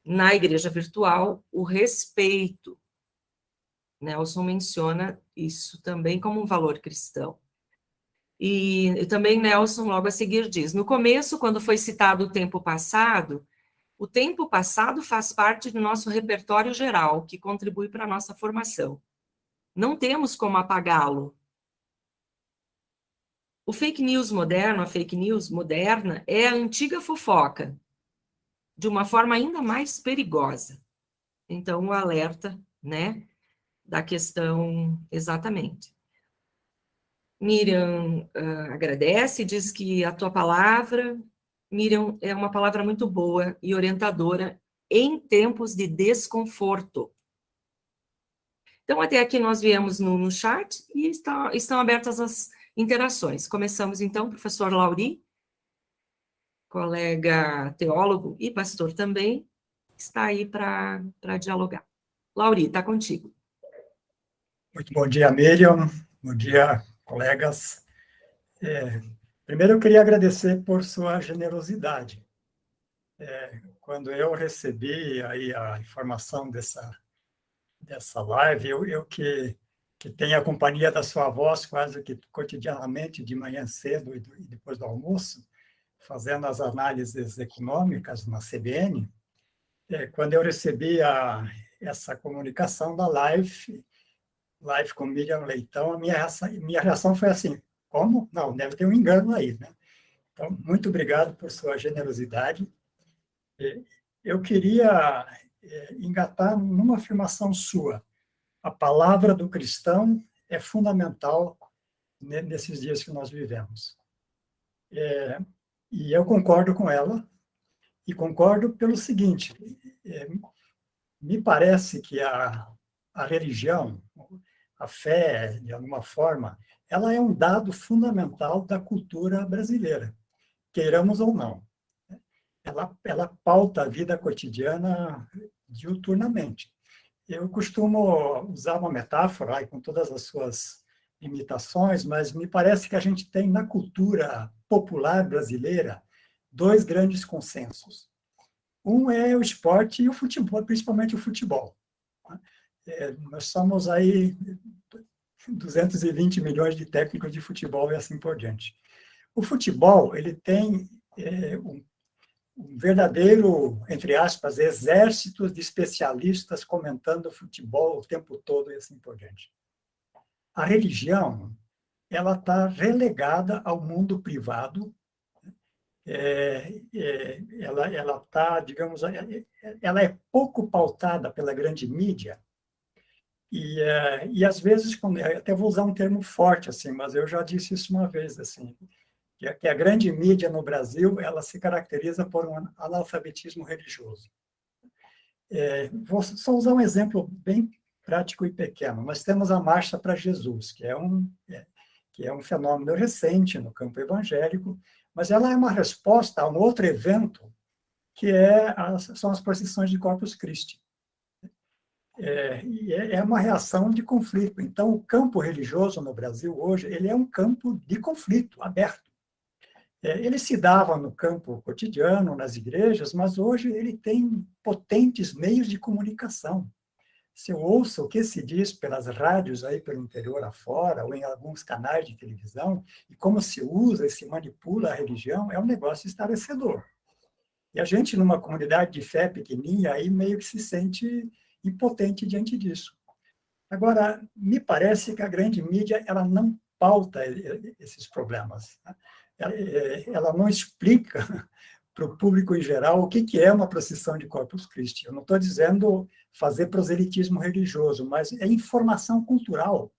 na igreja virtual, o respeito. Nelson menciona isso também como um valor cristão. E também Nelson, logo a seguir, diz: no começo, quando foi citado o tempo passado faz parte do nosso repertório geral, que contribui para a nossa formação. Não temos como apagá-lo. A fake news moderna, é a antiga fofoca, de uma forma ainda mais perigosa. Então, o alerta, né, da questão exatamente. Miriam agradece, diz que a tua palavra, Miriam, é uma palavra muito boa e orientadora em tempos de desconforto. Então, até aqui nós viemos no chat e estão abertas as interações. Começamos, então, professor Lauri, colega teólogo e pastor também, está aí para dialogar. Lauri, está contigo. Muito bom dia, Miriam. Bom dia, colegas. Primeiro, eu queria agradecer por sua generosidade. Quando eu recebi aí a informação dessa live, eu que tenho a companhia da sua voz quase que cotidianamente, de manhã cedo e depois do almoço, fazendo as análises econômicas na CBN, quando eu recebi essa comunicação da live com Miriam Leitão, a minha reação foi assim: como? Não, deve ter um engano aí, né? Então, muito obrigado por sua generosidade. Eu queria engatar numa afirmação sua. A palavra do cristão é fundamental nesses dias que nós vivemos. E eu concordo com ela, e concordo pelo seguinte: me parece que a religião, a fé, de alguma forma, ela é um dado fundamental da cultura brasileira, queiramos ou não. Ela pauta a vida cotidiana diuturnamente. Eu costumo usar uma metáfora, com todas as suas limitações, mas me parece que a gente tem na cultura popular brasileira dois grandes consensos. Um é o esporte e o futebol, principalmente o futebol. Nós somos aí 220 milhões de técnicos de futebol e assim por diante. O futebol, ele tem um verdadeiro, entre aspas, exército de especialistas comentando futebol o tempo todo e assim por diante. A religião, ela está relegada ao mundo privado, ela está, digamos, ela é pouco pautada pela grande mídia. E às vezes, até vou usar um termo forte assim, mas eu já disse isso uma vez assim, que a grande mídia no Brasil, ela se caracteriza por um analfabetismo religioso. Vou só usar um exemplo bem prático e pequeno. Nós temos a Marcha para Jesus, que é um fenômeno recente no campo evangélico, mas ela é uma resposta a um outro evento, que são as procissões de Corpus Christi. É uma reação de conflito. Então, o campo religioso no Brasil hoje, ele é um campo de conflito aberto. Ele se dava no campo cotidiano, nas igrejas, mas hoje ele tem potentes meios de comunicação. Se eu ouço o que se diz pelas rádios aí pelo interior afora, ou em alguns canais de televisão, e como se usa e se manipula a religião, é um negócio estarrecedor. E a gente, numa comunidade de fé pequenininha, aí meio que se sente impotente diante disso. Agora, me parece que a grande mídia ela não pauta esses problemas. Ela não explica para o público em geral o que é uma procissão de Corpus Christi. Eu não estou dizendo fazer proselitismo religioso, mas é informação cultural.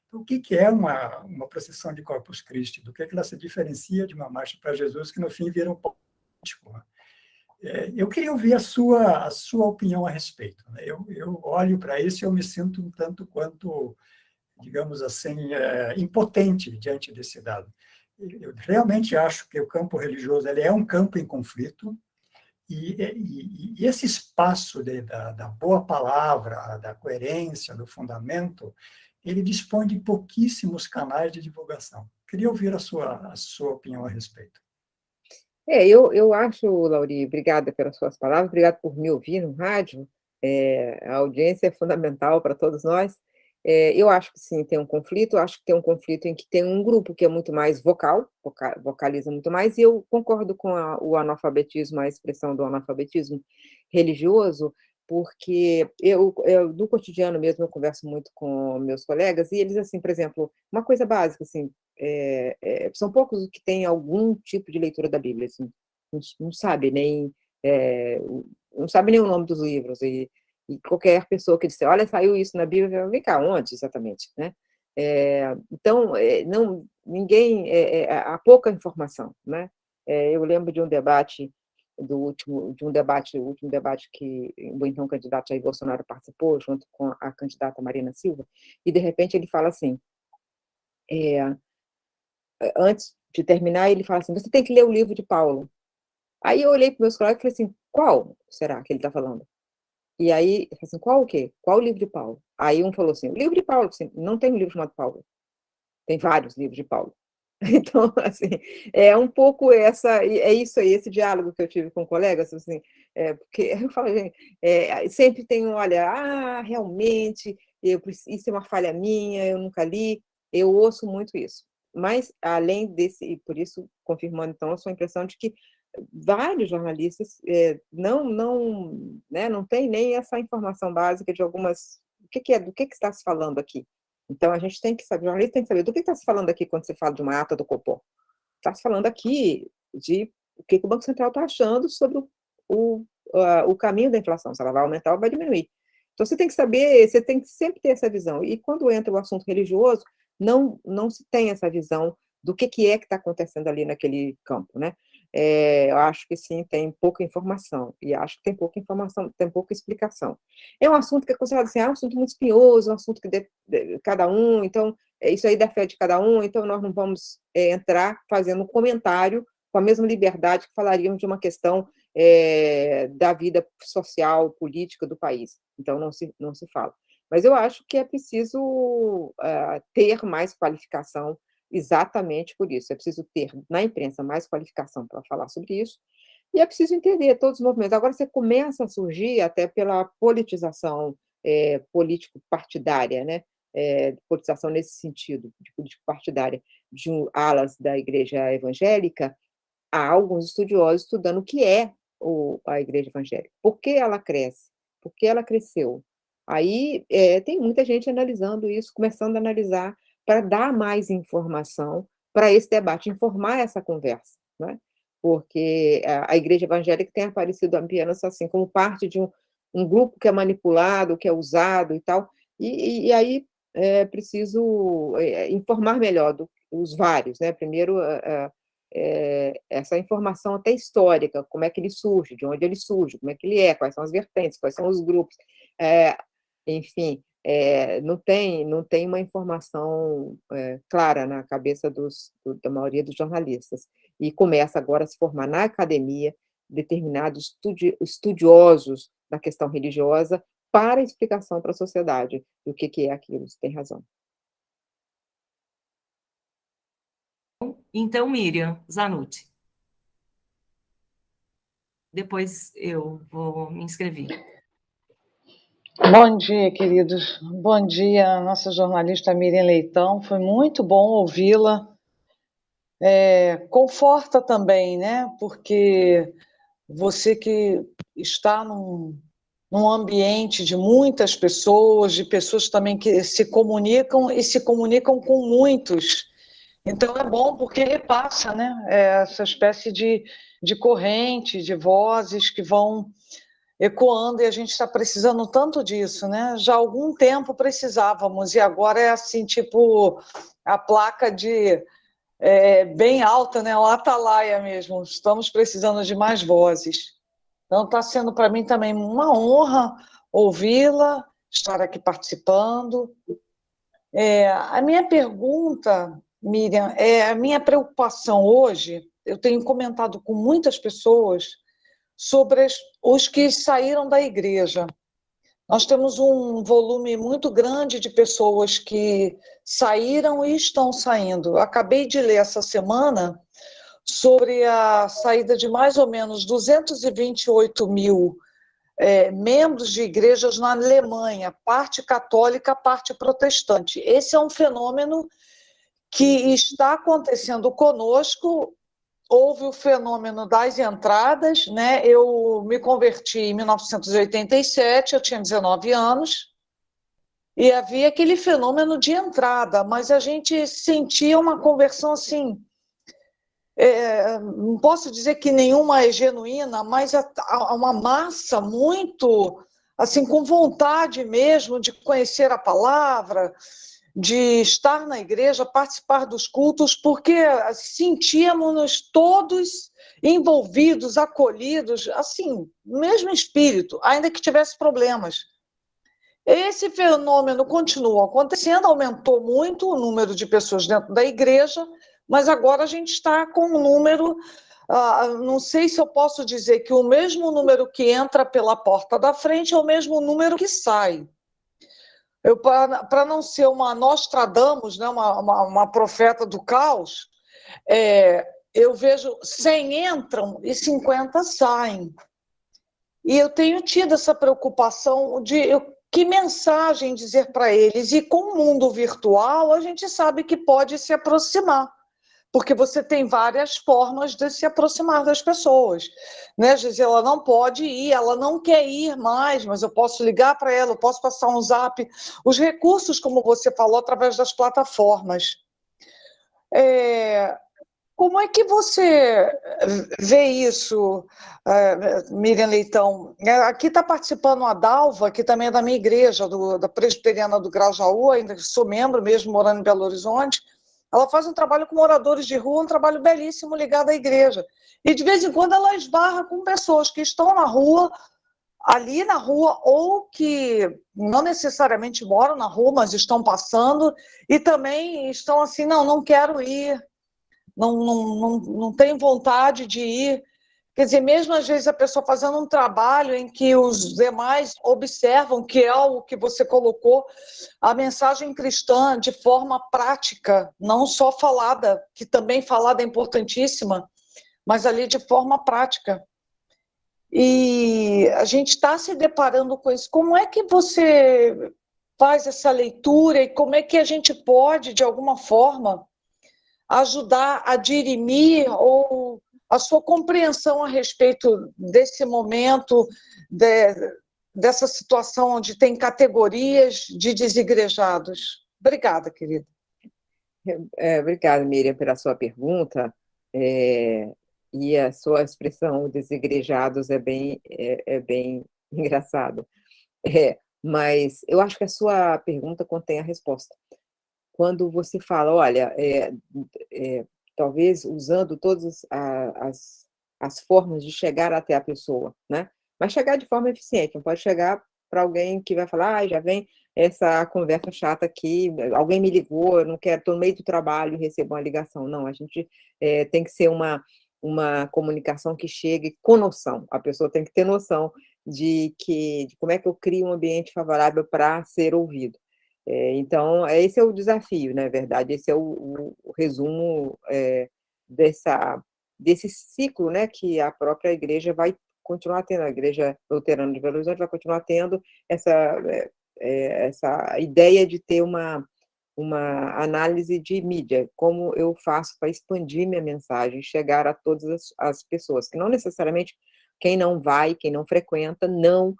Então, o que é uma procissão de Corpus Christi? Do que ela se diferencia de uma marcha para Jesus, que no fim vira um político? Eu queria ouvir a sua opinião a respeito. Eu olho para isso e eu me sinto um tanto quanto, digamos assim, impotente diante desse dado. Eu realmente acho que o campo religioso ele é um campo em conflito, e esse espaço da boa palavra, da coerência, do fundamento, ele dispõe de pouquíssimos canais de divulgação. Queria ouvir a sua opinião a respeito. Eu acho, Lauri, obrigada pelas suas palavras, obrigada por me ouvir no rádio. A audiência é fundamental para todos nós. Eu acho que sim, tem um conflito, acho que tem um conflito em que tem um grupo que é muito mais vocaliza muito mais, e eu concordo com o analfabetismo, a expressão do analfabetismo religioso, porque no cotidiano mesmo, eu converso muito com meus colegas, e eles, assim, por exemplo, uma coisa básica, assim, são poucos os que têm algum tipo de leitura da Bíblia, assim, não sabe nem, eh, não sabe nem o nome dos livros, e qualquer pessoa que disser: "Olha, saiu isso na Bíblia", vem cá, onde exatamente, né? Então, não, ninguém, há pouca informação, né? Eu lembro de um debate o último debate que o então candidato Jair Bolsonaro participou, junto com a candidata Marina Silva, e de repente ele fala assim, eh, antes de terminar, ele fala assim: "Você tem que ler o livro de Paulo". Aí eu olhei para meus colegas e falei assim: "Qual será que ele está falando?" E aí, eu falei assim: "Qual o quê? Qual o livro de Paulo?" Aí um falou assim: "O livro de Paulo", assim, não tem um livro chamado Paulo, tem vários livros de Paulo. Então, assim, é um pouco é isso aí, esse diálogo que eu tive com colegas, assim, porque eu falo: "Gente", sempre tem um: "Olha, realmente, isso é uma falha minha, eu nunca li", eu ouço muito isso. Mas, além desse, e por isso, confirmando então a sua impressão de que vários jornalistas, não, né, não tem nem essa informação básica de algumas, do que está se falando aqui. Então a gente tem que saber, o jornalista tem que saber do que está se falando aqui quando você fala de uma ata do Copom. Está se falando aqui de o que o Banco Central está achando sobre o o caminho da inflação, se ela vai aumentar ou vai diminuir. Então você tem que saber, você tem que sempre ter essa visão. E quando entra o assunto religioso, não se tem essa visão do que é que está acontecendo ali naquele campo, né. Eu acho que sim, tem pouca informação, e acho que tem pouca informação, tem pouca explicação. É um assunto que é considerado assim, um assunto muito espinhoso, um assunto que cada um, então, isso aí da fé de cada um, então nós não vamos, entrar fazendo um comentário com a mesma liberdade que falaríamos de uma questão, da vida social, política do país. Então não se fala. Mas eu acho que é preciso, ter mais qualificação exatamente por isso. É preciso ter na imprensa mais qualificação para falar sobre isso, e é preciso entender todos os movimentos. Agora você começa a surgir até pela politização, político-partidária, né, politização nesse sentido, de político-partidária, alas da igreja evangélica. Há alguns estudiosos estudando o que é a igreja evangélica, por que ela cresce, por que ela cresceu. Aí, tem muita gente analisando isso, começando a analisar para dar mais informação para esse debate, informar essa conversa, né, porque a igreja evangélica tem aparecido apenas, assim, como parte de um grupo que é manipulado, que é usado e tal, e aí é preciso, informar melhor os vários, né, primeiro, essa informação até histórica, como é que ele surge, de onde ele surge, como é que ele é, quais são as vertentes, quais são os grupos, eh, enfim, não tem uma informação, clara na cabeça da maioria dos jornalistas. E começa agora a se formar na academia determinados estudiosos da questão religiosa para explicação para a sociedade do que é aquilo, você tem razão. Então, Miriam Zanutti. Depois eu vou me inscrever. Bom dia, queridos. Bom dia, nossa jornalista Miriam Leitão. Foi muito bom ouvi-la. Conforta também, né? Porque você que está num ambiente de muitas pessoas, de pessoas também que se comunicam e se comunicam com muitos. Então é bom porque repassa, né? Essa espécie de corrente, de vozes que vão ecoando, e a gente está precisando tanto disso, né? Já há algum tempo precisávamos, e agora é assim, tipo, a placa bem alta, né? O atalaia mesmo. Estamos precisando de mais vozes. Então está sendo para mim também uma honra ouvi-la, estar aqui participando. A minha pergunta, Miriam, a minha preocupação hoje, eu tenho comentado com muitas pessoas sobre os que saíram da igreja. Nós temos um volume muito grande de pessoas que saíram e estão saindo. Eu acabei de ler essa semana sobre a saída de mais ou menos 228 mil membros de igrejas na Alemanha, parte católica, parte protestante. Esse é um fenômeno que está acontecendo conosco. Houve o fenômeno das entradas, né? Eu me converti em 1987, eu tinha 19 anos, e havia aquele fenômeno de entrada, mas a gente sentia uma conversão assim, não posso dizer que nenhuma é genuína, mas uma massa muito, assim, com vontade mesmo de conhecer a palavra, de estar na igreja, participar dos cultos, porque sentíamos-nos todos envolvidos, acolhidos, assim, no mesmo espírito, ainda que tivesse problemas. Esse fenômeno continua acontecendo, aumentou muito o número de pessoas dentro da igreja, mas agora a gente está com um número, não sei se eu posso dizer que o mesmo número que entra pela porta da frente é o mesmo número que sai. Para não ser uma Nostradamus, né, uma profeta do caos, eu vejo 100 entram e 50 saem. E eu tenho tido essa preocupação de que mensagem dizer para eles. E com o mundo virtual, a gente sabe que pode se aproximar, porque você tem várias formas de se aproximar das pessoas, né? Gisela não pode ir, ela não quer ir mais, mas eu posso ligar para ela, eu posso passar um zap. Os recursos, como você falou, através das plataformas. Como é que você vê isso, Miriam Leitão? Aqui está participando a Dalva, que também é da minha igreja, da Presbiteriana do Grajaú, ainda sou membro mesmo, morando em Belo Horizonte. Ela faz um trabalho com moradores de rua, um trabalho belíssimo ligado à igreja. E, de vez em quando, ela esbarra com pessoas que estão na rua, ali na rua, ou que não necessariamente moram na rua, mas estão passando, e também estão assim, não quero ir, não tenho vontade de ir. Quer dizer, mesmo às vezes a pessoa fazendo um trabalho em que os demais observam, que é o que você colocou, a mensagem cristã de forma prática, não só falada, que também falada é importantíssima, mas ali de forma prática. E a gente está se deparando com isso. Como é que você faz essa leitura e como é que a gente pode, de alguma forma, ajudar a dirimir ou a sua compreensão a respeito desse momento, dessa situação onde tem categorias de desigrejados? Obrigada, querida. Obrigada, Miriam, pela sua pergunta. E a sua expressão desigrejados é bem engraçado. Mas eu acho que a sua pergunta contém a resposta. Quando você fala, olha, talvez usando todas as formas de chegar até a pessoa, né? Mas chegar de forma eficiente, não pode chegar para alguém que vai falar, já vem essa conversa chata aqui, alguém me ligou, eu não quero, estou no meio do trabalho e recebo uma ligação. Não, a gente tem que ser uma comunicação que chegue com noção, a pessoa tem que ter noção de como é que eu crio um ambiente favorável para ser ouvido. Então, esse é o desafio, na verdade, esse é o resumo desse ciclo, né, que a própria igreja vai continuar tendo, a Igreja Luterana de Belo Horizonte vai continuar tendo essa ideia de ter uma análise de mídia, como eu faço para expandir minha mensagem, chegar a todas as pessoas, que não necessariamente quem não vai, quem não frequenta, não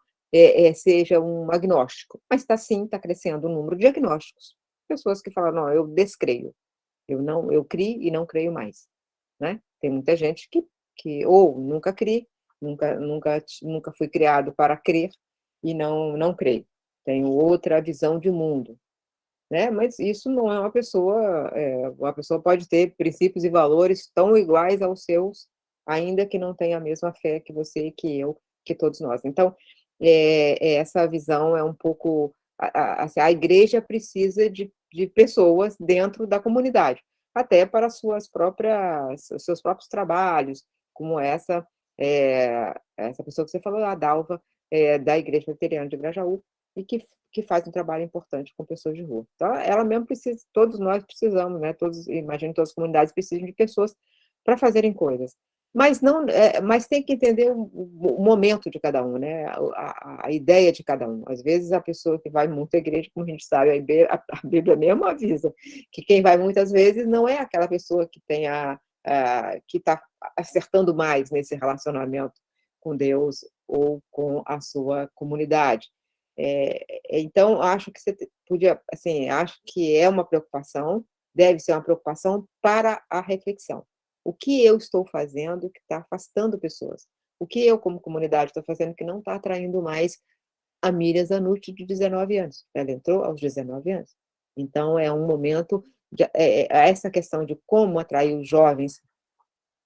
seja um agnóstico, mas está crescendo o número de agnósticos, pessoas que falam, não, eu descreio, eu crio e não creio mais, né? Tem muita gente que ou nunca crie, nunca fui criado para crer e não creio, tenho outra visão de mundo, né? Mas isso não é uma pessoa pode ter princípios e valores tão iguais aos seus, ainda que não tenha a mesma fé que você, que eu, que todos nós. Então, essa visão é um pouco, assim, a igreja precisa de pessoas dentro da comunidade, até para seus próprios trabalhos, como essa pessoa que você falou, a Dalva, da Igreja Luterana de Grajaú, e que faz um trabalho importante com pessoas de rua. Então, ela mesmo precisa, todos nós precisamos, né? Imagino que todas as comunidades precisam de pessoas para fazerem coisas. mas não, mas tem que entender o momento de cada um, né? A ideia de cada um. Às vezes a pessoa que vai muito à igreja, como a gente sabe, a Bíblia mesmo avisa que quem vai muitas vezes não é aquela pessoa que tem que está acertando mais nesse relacionamento com Deus ou com a sua comunidade. Então, acho que você podia, assim, acho que é uma preocupação, deve ser uma preocupação para a reflexão. O que eu estou fazendo que está afastando pessoas? O que eu, como comunidade, estou fazendo que não está atraindo mais a Miriam Zanucci, de 19 anos? Ela entrou aos 19 anos. Então, é um momento, essa questão de como atrair os jovens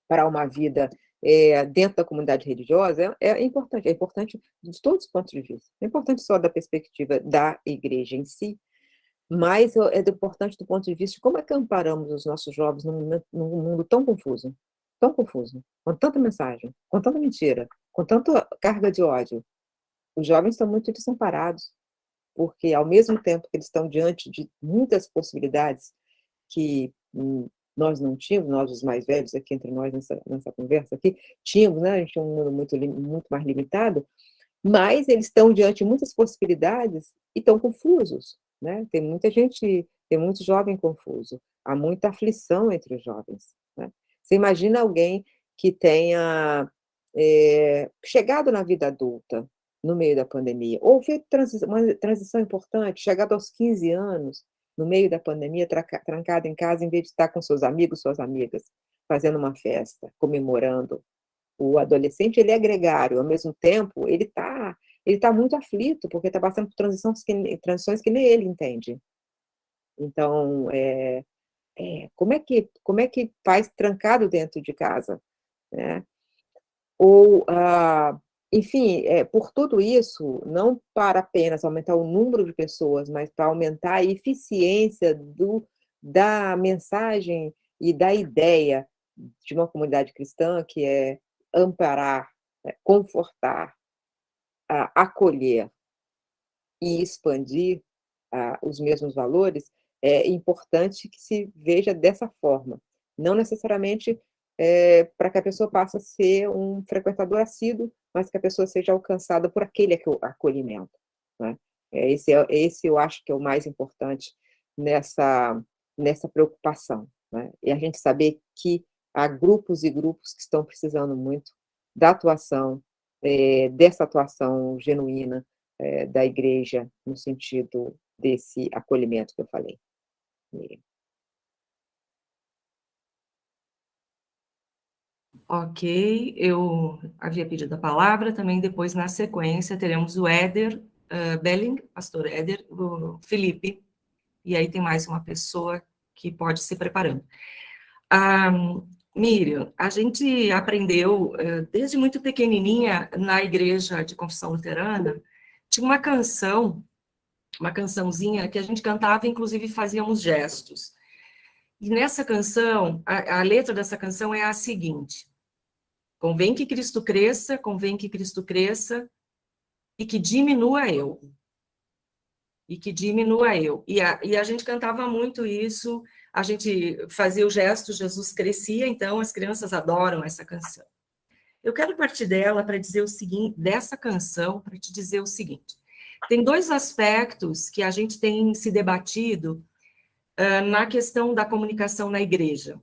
para uma vida dentro da comunidade religiosa é importante de todos os pontos de vista. É importante só da perspectiva da igreja em si, mas é importante do ponto de vista de como é que amparamos os nossos jovens num mundo tão confuso, com tanta mensagem, com tanta mentira, com tanta carga de ódio. Os jovens estão muito desamparados, porque ao mesmo tempo que eles estão diante de muitas possibilidades que nós não tínhamos, nós os mais velhos aqui entre nós nessa conversa aqui, tínhamos, né? A gente tinha um mundo muito mais limitado, mas eles estão diante de muitas possibilidades e estão confusos, né? Tem muita gente, tem muito jovem confuso, há muita aflição entre os jovens, né? Você imagina alguém que tenha chegado na vida adulta no meio da pandemia, ou feito uma transição importante, chegado aos 15 anos, no meio da pandemia, trancado em casa, em vez de estar com seus amigos, suas amigas, fazendo uma festa, comemorando. O adolescente, ele é gregário, ao mesmo tempo, ele tá muito aflito, porque está passando por transições que nem ele entende. Então, como é que faz trancado dentro de casa, né? Ou, enfim, por tudo isso, não para apenas aumentar o número de pessoas, mas para aumentar a eficiência da mensagem e da ideia de uma comunidade cristã, que é amparar, confortar, acolher e expandir os mesmos valores, é importante que se veja dessa forma. Não necessariamente para que a pessoa passe a ser um frequentador assíduo, mas que a pessoa seja alcançada por aquele acolhimento, né? Esse eu acho que é o mais importante nessa preocupação, né? E a gente saber que há grupos e grupos que estão precisando muito da atuação, dessa atuação genuína da igreja, no sentido desse acolhimento que eu falei. Ok, eu havia pedido a palavra, também depois, na sequência, teremos o Éder Belling, pastor Éder, o Felipe, e aí tem mais uma pessoa que pode se preparando. Miriam, a gente aprendeu, desde muito pequenininha, na igreja de confissão luterana, tinha uma cançãozinha que a gente cantava, inclusive fazíamos gestos. E nessa canção, a letra dessa canção é a seguinte: convém que Cristo cresça, e que diminua eu. E que diminua eu. E a gente cantava muito isso, a gente fazia o gesto, Jesus crescia, então as crianças adoram essa canção. Eu quero partir dela para dizer o seguinte, dessa canção, para te dizer o seguinte: tem dois aspectos que a gente tem se debatido na questão da comunicação na igreja.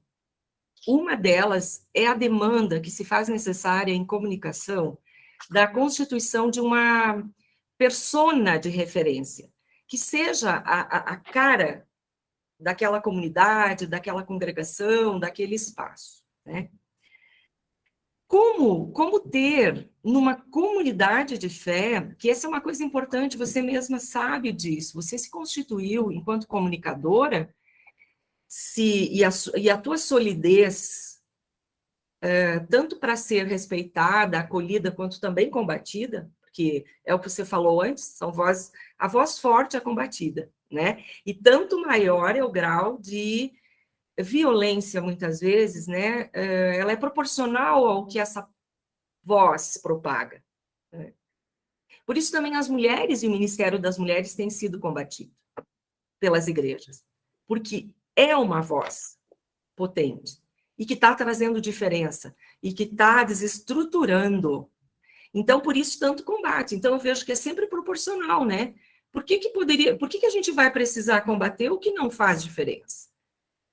Uma delas é a demanda que se faz necessária em comunicação da constituição de uma persona de referência, que seja a cara daquela comunidade, daquela congregação, daquele espaço, né? Como ter numa comunidade de fé, que essa é uma coisa importante, você mesma sabe disso, você se constituiu enquanto comunicadora, e a tua solidez, tanto para ser respeitada, acolhida, quanto também combatida, porque é o que você falou antes, a voz forte é combatida, né? E tanto maior é o grau de violência, muitas vezes, né? Ela é proporcional ao que essa voz propaga, né? Por isso também as mulheres e o Ministério das Mulheres têm sido combatido pelas igrejas, porque é uma voz potente. e que está trazendo diferença, e que está desestruturando. Então, por isso, tanto combate. Então, eu vejo que é sempre proporcional, né? Por que a gente vai precisar combater o que não faz diferença?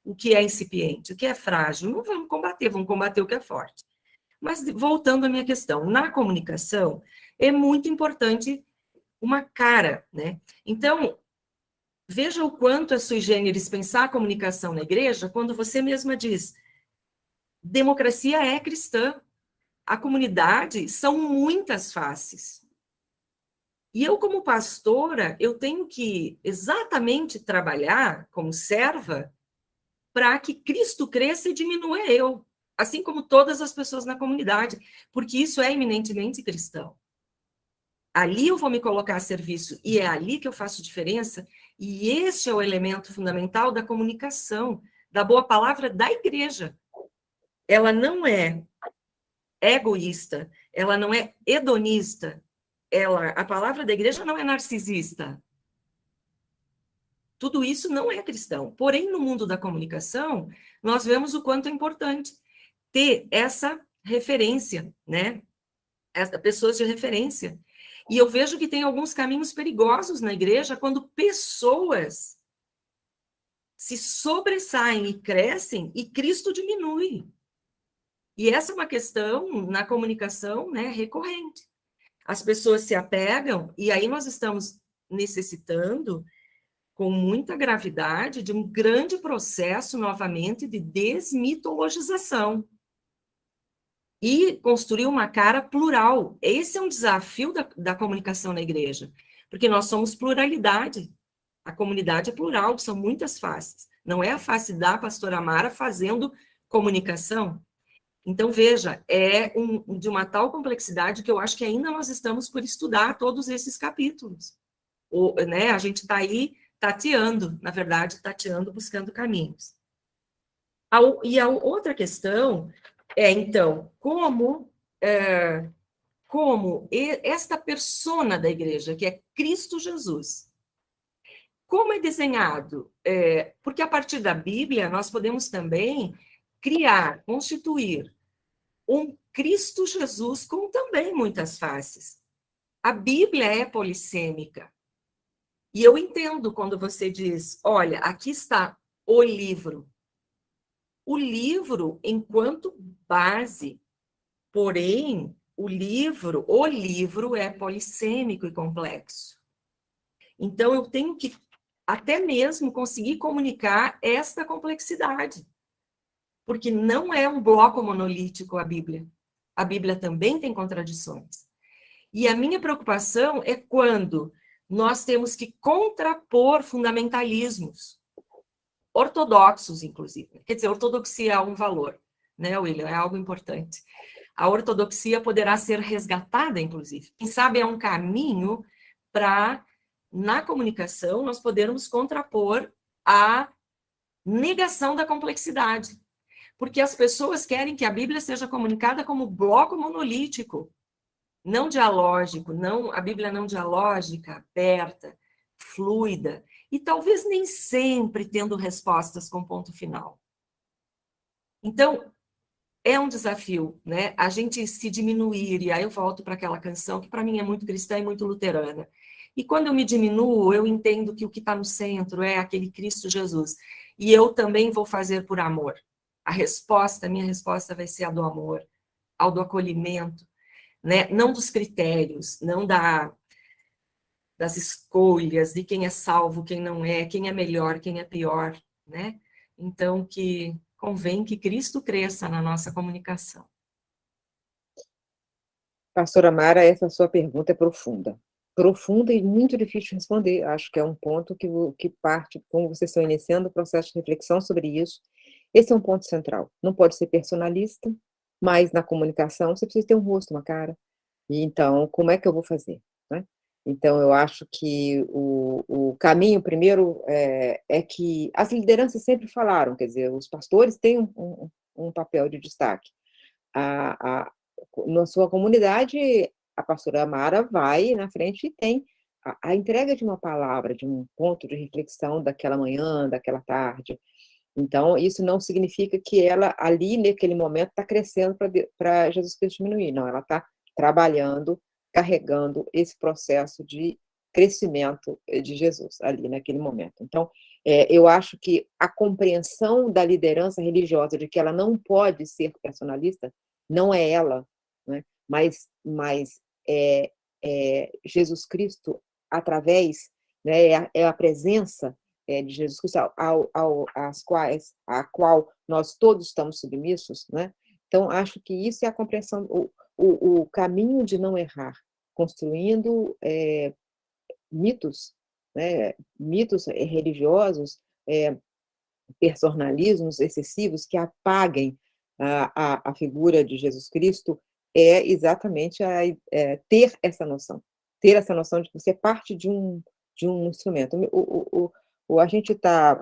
O que é incipiente, o que é frágil? Não vamos combater o que é forte. Mas, voltando à minha questão, na comunicação, é muito importante uma cara, né? Então, veja o quanto é sui generis pensar a comunicação na igreja, quando você mesma diz, democracia é cristã, a comunidade são muitas faces. E eu, como pastora, eu tenho que exatamente trabalhar como serva para que Cristo cresça e diminua eu, assim como todas as pessoas na comunidade, porque isso é eminentemente cristão. Ali eu vou me colocar a serviço e é ali que eu faço diferença, e esse é o elemento fundamental da comunicação, da boa palavra da igreja. Ela não é egoísta, ela não é hedonista, a palavra da igreja não é narcisista. Tudo isso não é cristão. Porém, no mundo da comunicação, nós vemos o quanto é importante ter essa referência, né? Pessoas de referência. E eu vejo que tem alguns caminhos perigosos na igreja quando pessoas se sobressaem e crescem e Cristo diminui. E essa é uma questão na comunicação, né, recorrente. As pessoas se apegam e aí nós estamos necessitando, com muita gravidade, de um grande processo, novamente, de desmitologização. E construir uma cara plural. Esse é um desafio da comunicação na igreja, porque nós somos pluralidade. A comunidade é plural, são muitas faces. Não é a face da pastora Amara fazendo comunicação. Então, veja, é de uma tal complexidade que eu acho que ainda nós estamos por estudar todos esses capítulos. Né, a gente está aí tateando, na verdade, buscando caminhos. E a outra questão é, então, como esta persona da igreja, que é Cristo Jesus, como é desenhado? Porque a partir da Bíblia, nós podemos também criar, constituir um Cristo Jesus com também muitas faces. A Bíblia é polissêmica. E eu entendo quando você diz, olha, aqui está o livro. O livro enquanto base, porém, o livro é polissêmico e complexo. Então, eu tenho que até mesmo conseguir comunicar esta complexidade. Porque não é um bloco monolítico a Bíblia. A Bíblia também tem contradições. E a minha preocupação é quando nós temos que contrapor fundamentalismos, ortodoxos, inclusive. Quer dizer, ortodoxia é um valor, né, William? É algo importante. A ortodoxia poderá ser resgatada, inclusive. Quem sabe é um caminho para, na comunicação, nós podermos contrapor a negação da complexidade. Porque as pessoas querem que a Bíblia seja comunicada como bloco monolítico, não dialógico, a Bíblia não dialógica, aberta, fluida, e talvez nem sempre tendo respostas com ponto final. Então, é um desafio, né? A gente se diminuir, e aí eu volto para aquela canção que para mim é muito cristã e muito luterana. E quando eu me diminuo, eu entendo que o que está no centro é aquele Cristo Jesus. E eu também vou fazer por amor. A minha resposta vai ser a do amor, ao do acolhimento, né? Não dos critérios, não das escolhas, de quem é salvo, quem não é, quem é melhor, quem é pior, né? Então, que convém que Cristo cresça na nossa comunicação. Pastora Mara, essa sua pergunta é profunda. Profunda e muito difícil de responder. Acho que é um ponto que parte, como vocês estão iniciando o processo de reflexão sobre isso, esse é um ponto central. Não pode ser personalista, mas na comunicação você precisa ter um rosto, uma cara. E então, como é que eu vou fazer? Né? Então, eu acho que o caminho, primeiro, é que as lideranças sempre falaram, quer dizer, os pastores têm um papel de destaque. Na sua comunidade, a pastora Amara vai na frente e tem a entrega de uma palavra, de um ponto de reflexão daquela manhã, daquela tarde. Então, isso não significa que ela, ali, naquele momento, está crescendo para Jesus Cristo diminuir. Não, ela está trabalhando, carregando esse processo de crescimento de Jesus, ali, naquele momento. Então, eu acho que a compreensão da liderança religiosa de que ela não pode ser personalista, não é ela, né? Mas Jesus Cristo, através, né, é a presença de Jesus Cristo, a qual nós todos estamos submissos, né? Então, acho que isso é a compreensão, o caminho de não errar, construindo mitos, né? Mitos religiosos, personalismos excessivos que apaguem a figura de Jesus Cristo, é exatamente ter essa noção de que você é parte de um instrumento. A gente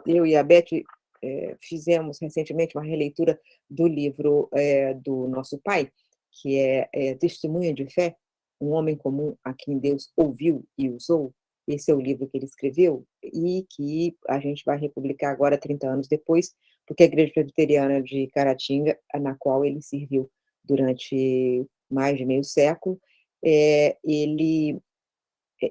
eu e a Beth fizemos recentemente uma releitura do livro do nosso pai, que é Testemunha de Fé, um homem comum a quem Deus ouviu e usou. Esse é o livro que ele escreveu e que a gente vai republicar agora, 30 anos depois, porque a Igreja Presbiteriana de Caratinga, na qual ele serviu durante mais de meio século,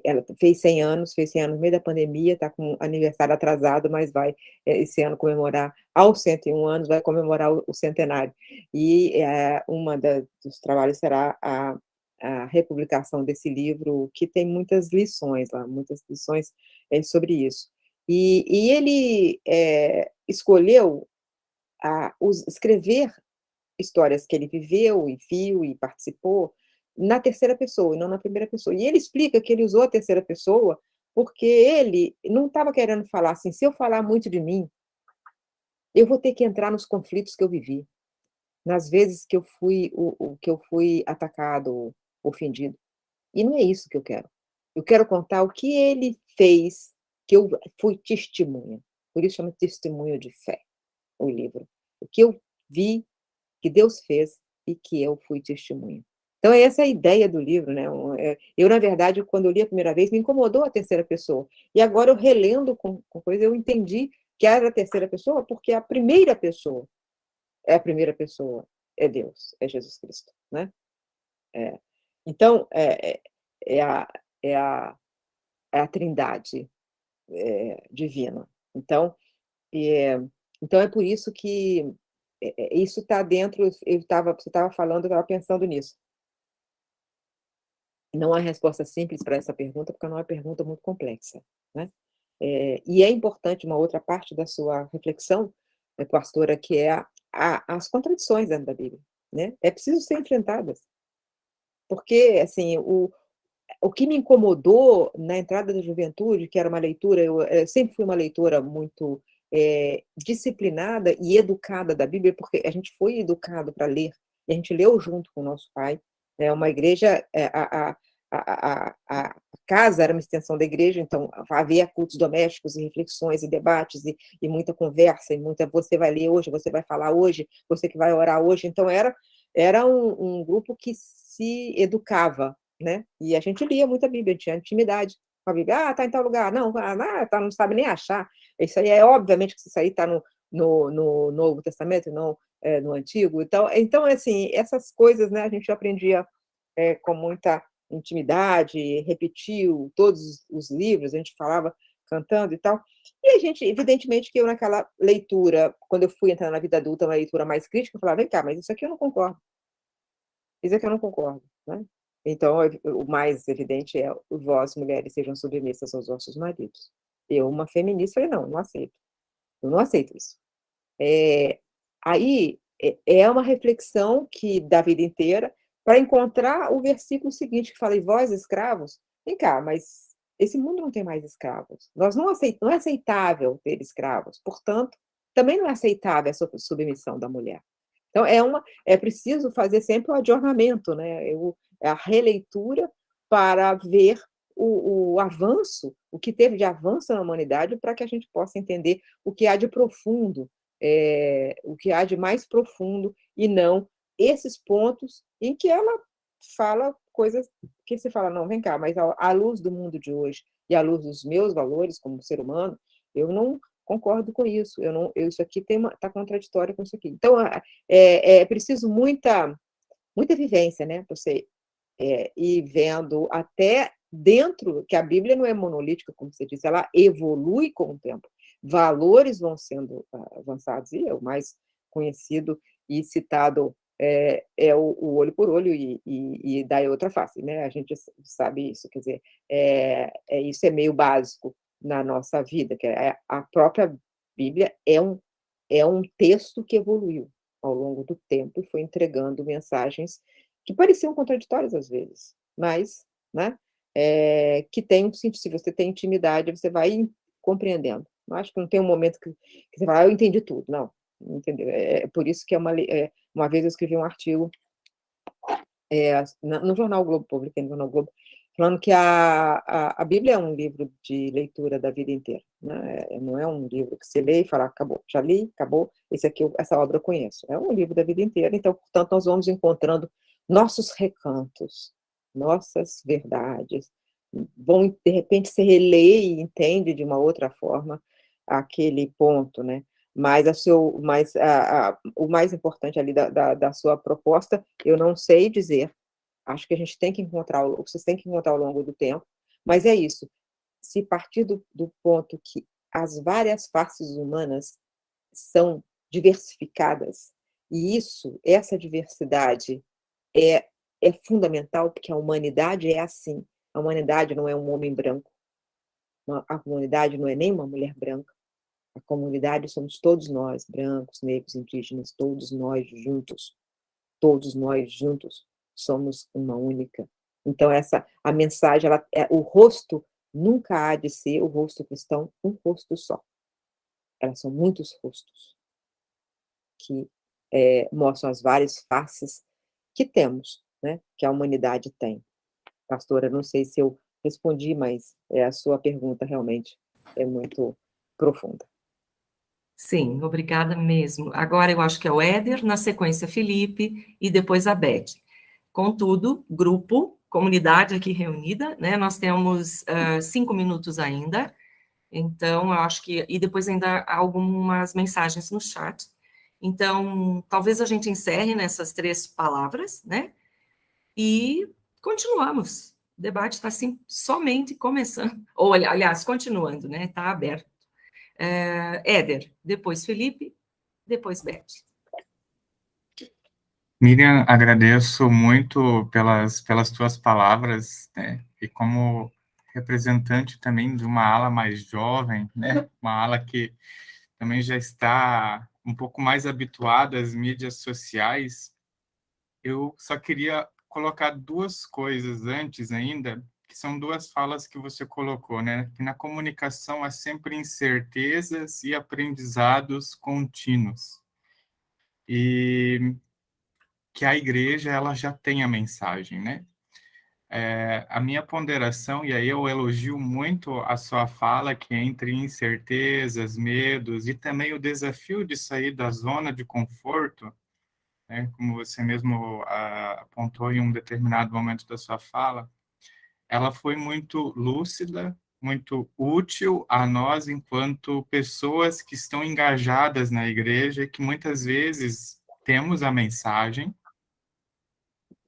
ela fez 100 anos no meio da pandemia, está com aniversário atrasado, mas vai esse ano comemorar, aos 101 anos, vai comemorar o centenário. E dos trabalhos será a republicação desse livro, que tem muitas lições lá, muitas lições sobre isso. E ele escolheu escrever histórias que ele viveu e viu e participou na terceira pessoa e não na primeira pessoa. E ele explica que ele usou a terceira pessoa porque ele não estava querendo falar assim, se eu falar muito de mim, eu vou ter que entrar nos conflitos que eu vivi, nas vezes que eu fui atacado, ofendido. E não é isso que eu quero. Eu quero contar o que ele fez, que eu fui testemunha. Por isso chama Testemunho de Fé, o livro. O que eu vi, que Deus fez e que eu fui testemunha. Então, essa é a ideia do livro, né? Eu, na verdade, quando eu li a primeira vez, me incomodou a terceira pessoa. E agora, eu relendo com coisa, eu entendi que era a terceira pessoa, porque a primeira pessoa é Deus, é Jesus Cristo, né? Então, é a trindade divina. Então, é por isso que isso está dentro. Você estava falando, eu estava pensando nisso. Não há resposta simples para essa pergunta, porque não é uma pergunta muito complexa, né? E é importante uma outra parte da sua reflexão, pastora, que é as contradições dentro da Bíblia, né? É preciso ser enfrentadas, porque assim o que me incomodou na entrada da juventude, que era uma leitura, eu sempre fui uma leitora muito disciplinada e educada da Bíblia, porque a gente foi educado para ler, e a gente leu junto com o nosso pai. Uma igreja, a casa era uma extensão da igreja, então havia cultos domésticos e reflexões e debates e muita conversa, e muita você vai ler hoje, você vai falar hoje, você que vai orar hoje. Então era um grupo que se educava, né? E a gente lia muita Bíblia, tinha intimidade com a Bíblia. Está em tal lugar. Não, não sabe nem achar. Isso aí obviamente, que isso aí está no Novo Testamento, não no Antigo. Então, assim, essas coisas, né, a gente aprendia com muita intimidade, repetiu todos os livros, a gente falava cantando e tal. E a gente, evidentemente, que eu naquela leitura, quando eu fui entrar na vida adulta, uma leitura mais crítica, eu falava, vem cá, mas isso aqui eu não concordo. Isso aqui eu não concordo, né? Então, o mais evidente é: vós, mulheres, sejam submissas aos vossos maridos. Eu, uma feminista, falei, não aceito. Eu não aceito isso. Aí, é uma reflexão que da vida inteira, para encontrar o versículo seguinte, que fala, e vós, escravos, vem cá, mas esse mundo não tem mais escravos. Não é aceitável ter escravos. Portanto, também não é aceitável a submissão da mulher. Então, é preciso fazer sempre o adornamento, né? A releitura para ver o avanço, o que teve de avanço na humanidade, para que a gente possa entender o que há de profundo, o que há de mais profundo, e não esses pontos em que ela fala coisas que você fala, não, vem cá, mas à luz do mundo de hoje e à luz dos meus valores como ser humano, eu concordo com isso, isso aqui está contraditório com isso aqui. Então, é preciso muita vivência, né? Você ir vendo até dentro, que a Bíblia não é monolítica, como você disse, ela evolui com o tempo. Valores vão sendo avançados, e o mais conhecido e citado é o olho por olho e da outra face, né? A gente sabe isso, quer dizer, isso é meio básico na nossa vida, que a própria Bíblia é um texto que evoluiu ao longo do tempo e foi entregando mensagens que pareciam contraditórias às vezes, mas, né, que tem um sentido. Se você tem intimidade, você vai compreendendo. Eu acho que não tem um momento que você fala, eu entendi tudo. Não entendeu? É por isso que uma vez eu escrevi um artigo no jornal Globo, publiquei no jornal Globo, falando que a Bíblia é um livro de leitura da vida inteira, né? Não é um livro que você lê e fala, acabou, já li, acabou, essa obra eu conheço. É um livro da vida inteira, então, portanto, nós vamos encontrando nossos recantos, nossas verdades, de repente, você relê e entende de uma outra forma aquele ponto, né? Mas o mais importante ali da sua proposta, eu não sei dizer. Acho que a gente tem que vocês têm que encontrar ao longo do tempo, mas é isso. Se partir do ponto que as várias faces humanas são diversificadas, e essa diversidade é fundamental, porque a humanidade é assim. A humanidade não é um homem branco, a humanidade não é nem uma mulher branca. A comunidade somos todos nós, brancos, negros, indígenas, todos nós juntos somos uma única. Então, a mensagem, o rosto nunca há de ser o rosto cristão um rosto só. Elas são muitos rostos que mostram as várias faces que temos, né? Que a humanidade tem. Pastora, não sei se eu respondi, mas a sua pergunta realmente é muito profunda. Sim, obrigada mesmo. Agora eu acho que é o Éder, na sequência Felipe e depois a Beth. Contudo, grupo, comunidade aqui reunida, né? Nós temos 5 minutos ainda, então eu acho que... E depois ainda há algumas mensagens no chat. Então, talvez a gente encerre nessas 3 palavras, né? E continuamos. O debate está assim, somente começando. Ou, aliás, continuando, né? Está aberto. Éder, depois Felipe, depois Beth. Miriam, agradeço muito pelas tuas palavras, né? E como representante também de uma ala mais jovem, né? Uma ala que também já está um pouco mais habituada às mídias sociais, eu só queria colocar 2 coisas antes ainda, que são 2 falas que você colocou, né? Que na comunicação há sempre incertezas e aprendizados contínuos. E que a igreja ela já tem a mensagem, né? A minha ponderação, e aí eu elogio muito a sua fala, que entre incertezas, medos e também o desafio de sair da zona de conforto, né? Como você mesmo apontou em um determinado momento da sua fala, ela foi muito lúcida, muito útil a nós enquanto pessoas que estão engajadas na igreja e que muitas vezes temos a mensagem,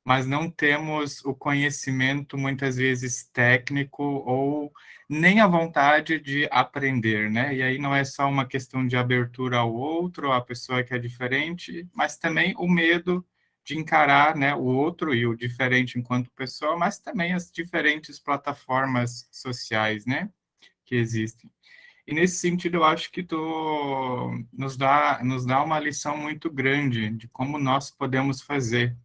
mas não temos o conhecimento, muitas vezes, técnico ou nem a vontade de aprender, né? E aí não é só uma questão de abertura ao outro, à pessoa que é diferente, mas também o medo de encarar, né, o outro e o diferente enquanto pessoa, mas também as diferentes plataformas sociais, né, que existem. E nesse sentido, eu acho que tu nos dá uma lição muito grande de como nós podemos fazer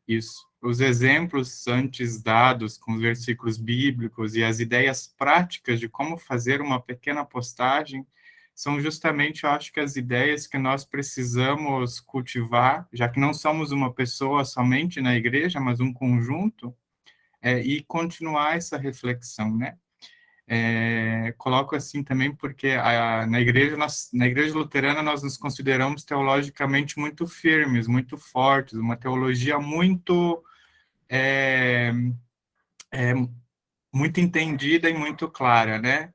isso. Os exemplos antes dados com os versículos bíblicos e as ideias práticas de como fazer uma pequena postagem são justamente, eu acho que as ideias que nós precisamos cultivar, já que não somos uma pessoa somente na igreja, mas um conjunto, e continuar essa reflexão, né? Coloco assim também porque na igreja luterana nós nos consideramos teologicamente muito firmes, muito fortes, uma teologia muito muito entendida e muito clara, né?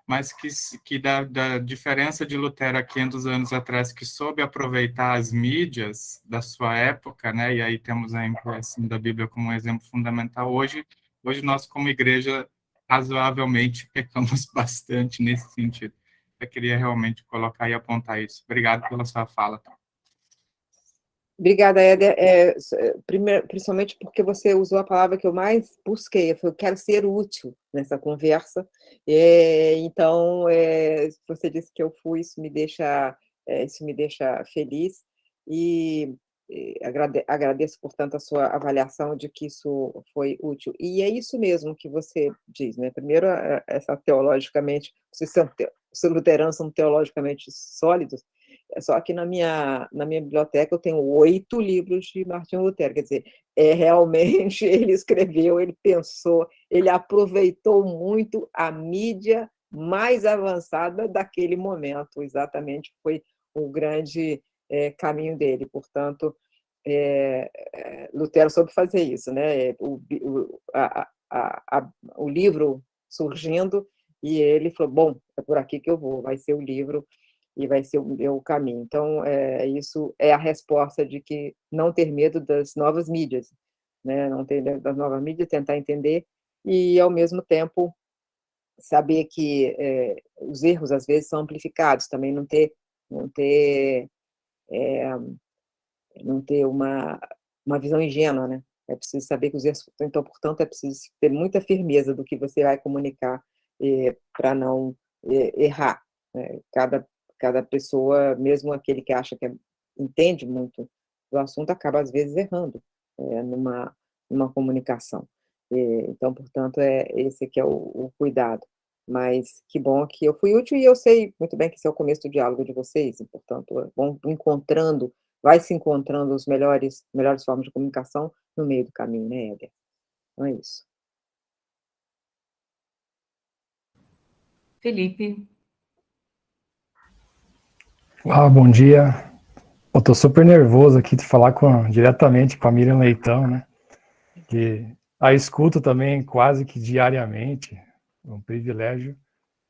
mas que da diferença de Lutero há 500 anos atrás, que soube aproveitar as mídias da sua época, né? E aí temos a impressão da Bíblia como um exemplo fundamental. Hoje nós, como igreja, razoavelmente pecamos bastante nesse sentido. Eu queria realmente colocar e apontar isso. Obrigado pela sua fala. Obrigada, Éder. Primeiro, principalmente porque você usou a palavra que eu mais busquei. Eu quero ser útil nessa conversa. Então, você disse que eu fui, isso me deixa feliz. E agradeço, portanto, a sua avaliação de que isso foi útil. E é isso mesmo que você diz, né? Primeiro, essa teologicamente, os luteranos são teologicamente sólidos. Só que na minha biblioteca eu tenho 8 livros de Martinho Lutero, quer dizer, realmente ele escreveu, ele pensou, ele aproveitou muito a mídia mais avançada daquele momento, exatamente, foi o grande caminho dele, portanto, Lutero soube fazer isso, né? O livro surgindo, e ele falou, bom, é por aqui que eu vou, vai ser o livro, e vai ser o meu caminho. Então, isso é a resposta de que não ter medo das novas mídias, né? Não ter medo das novas mídias, tentar entender, e, ao mesmo tempo, saber que os erros, às vezes, são amplificados, também não ter uma visão ingênua, né? É preciso saber que os erros, então, portanto, é preciso ter muita firmeza do que você vai comunicar para não errar, né? Cada pessoa, mesmo aquele que acha que entende muito do assunto, acaba, às vezes, errando numa comunicação. Então, portanto, esse aqui é o cuidado. Mas que bom que eu fui útil, e eu sei muito bem que esse é o começo do diálogo de vocês, e, portanto, vão vai se encontrando as melhores formas de comunicação no meio do caminho, né, Éder? Então é isso. Felipe. Olá, bom dia. Eu tô super nervoso aqui de falar diretamente com a Miriam Leitão, né? Que a escuto também quase que diariamente, um privilégio.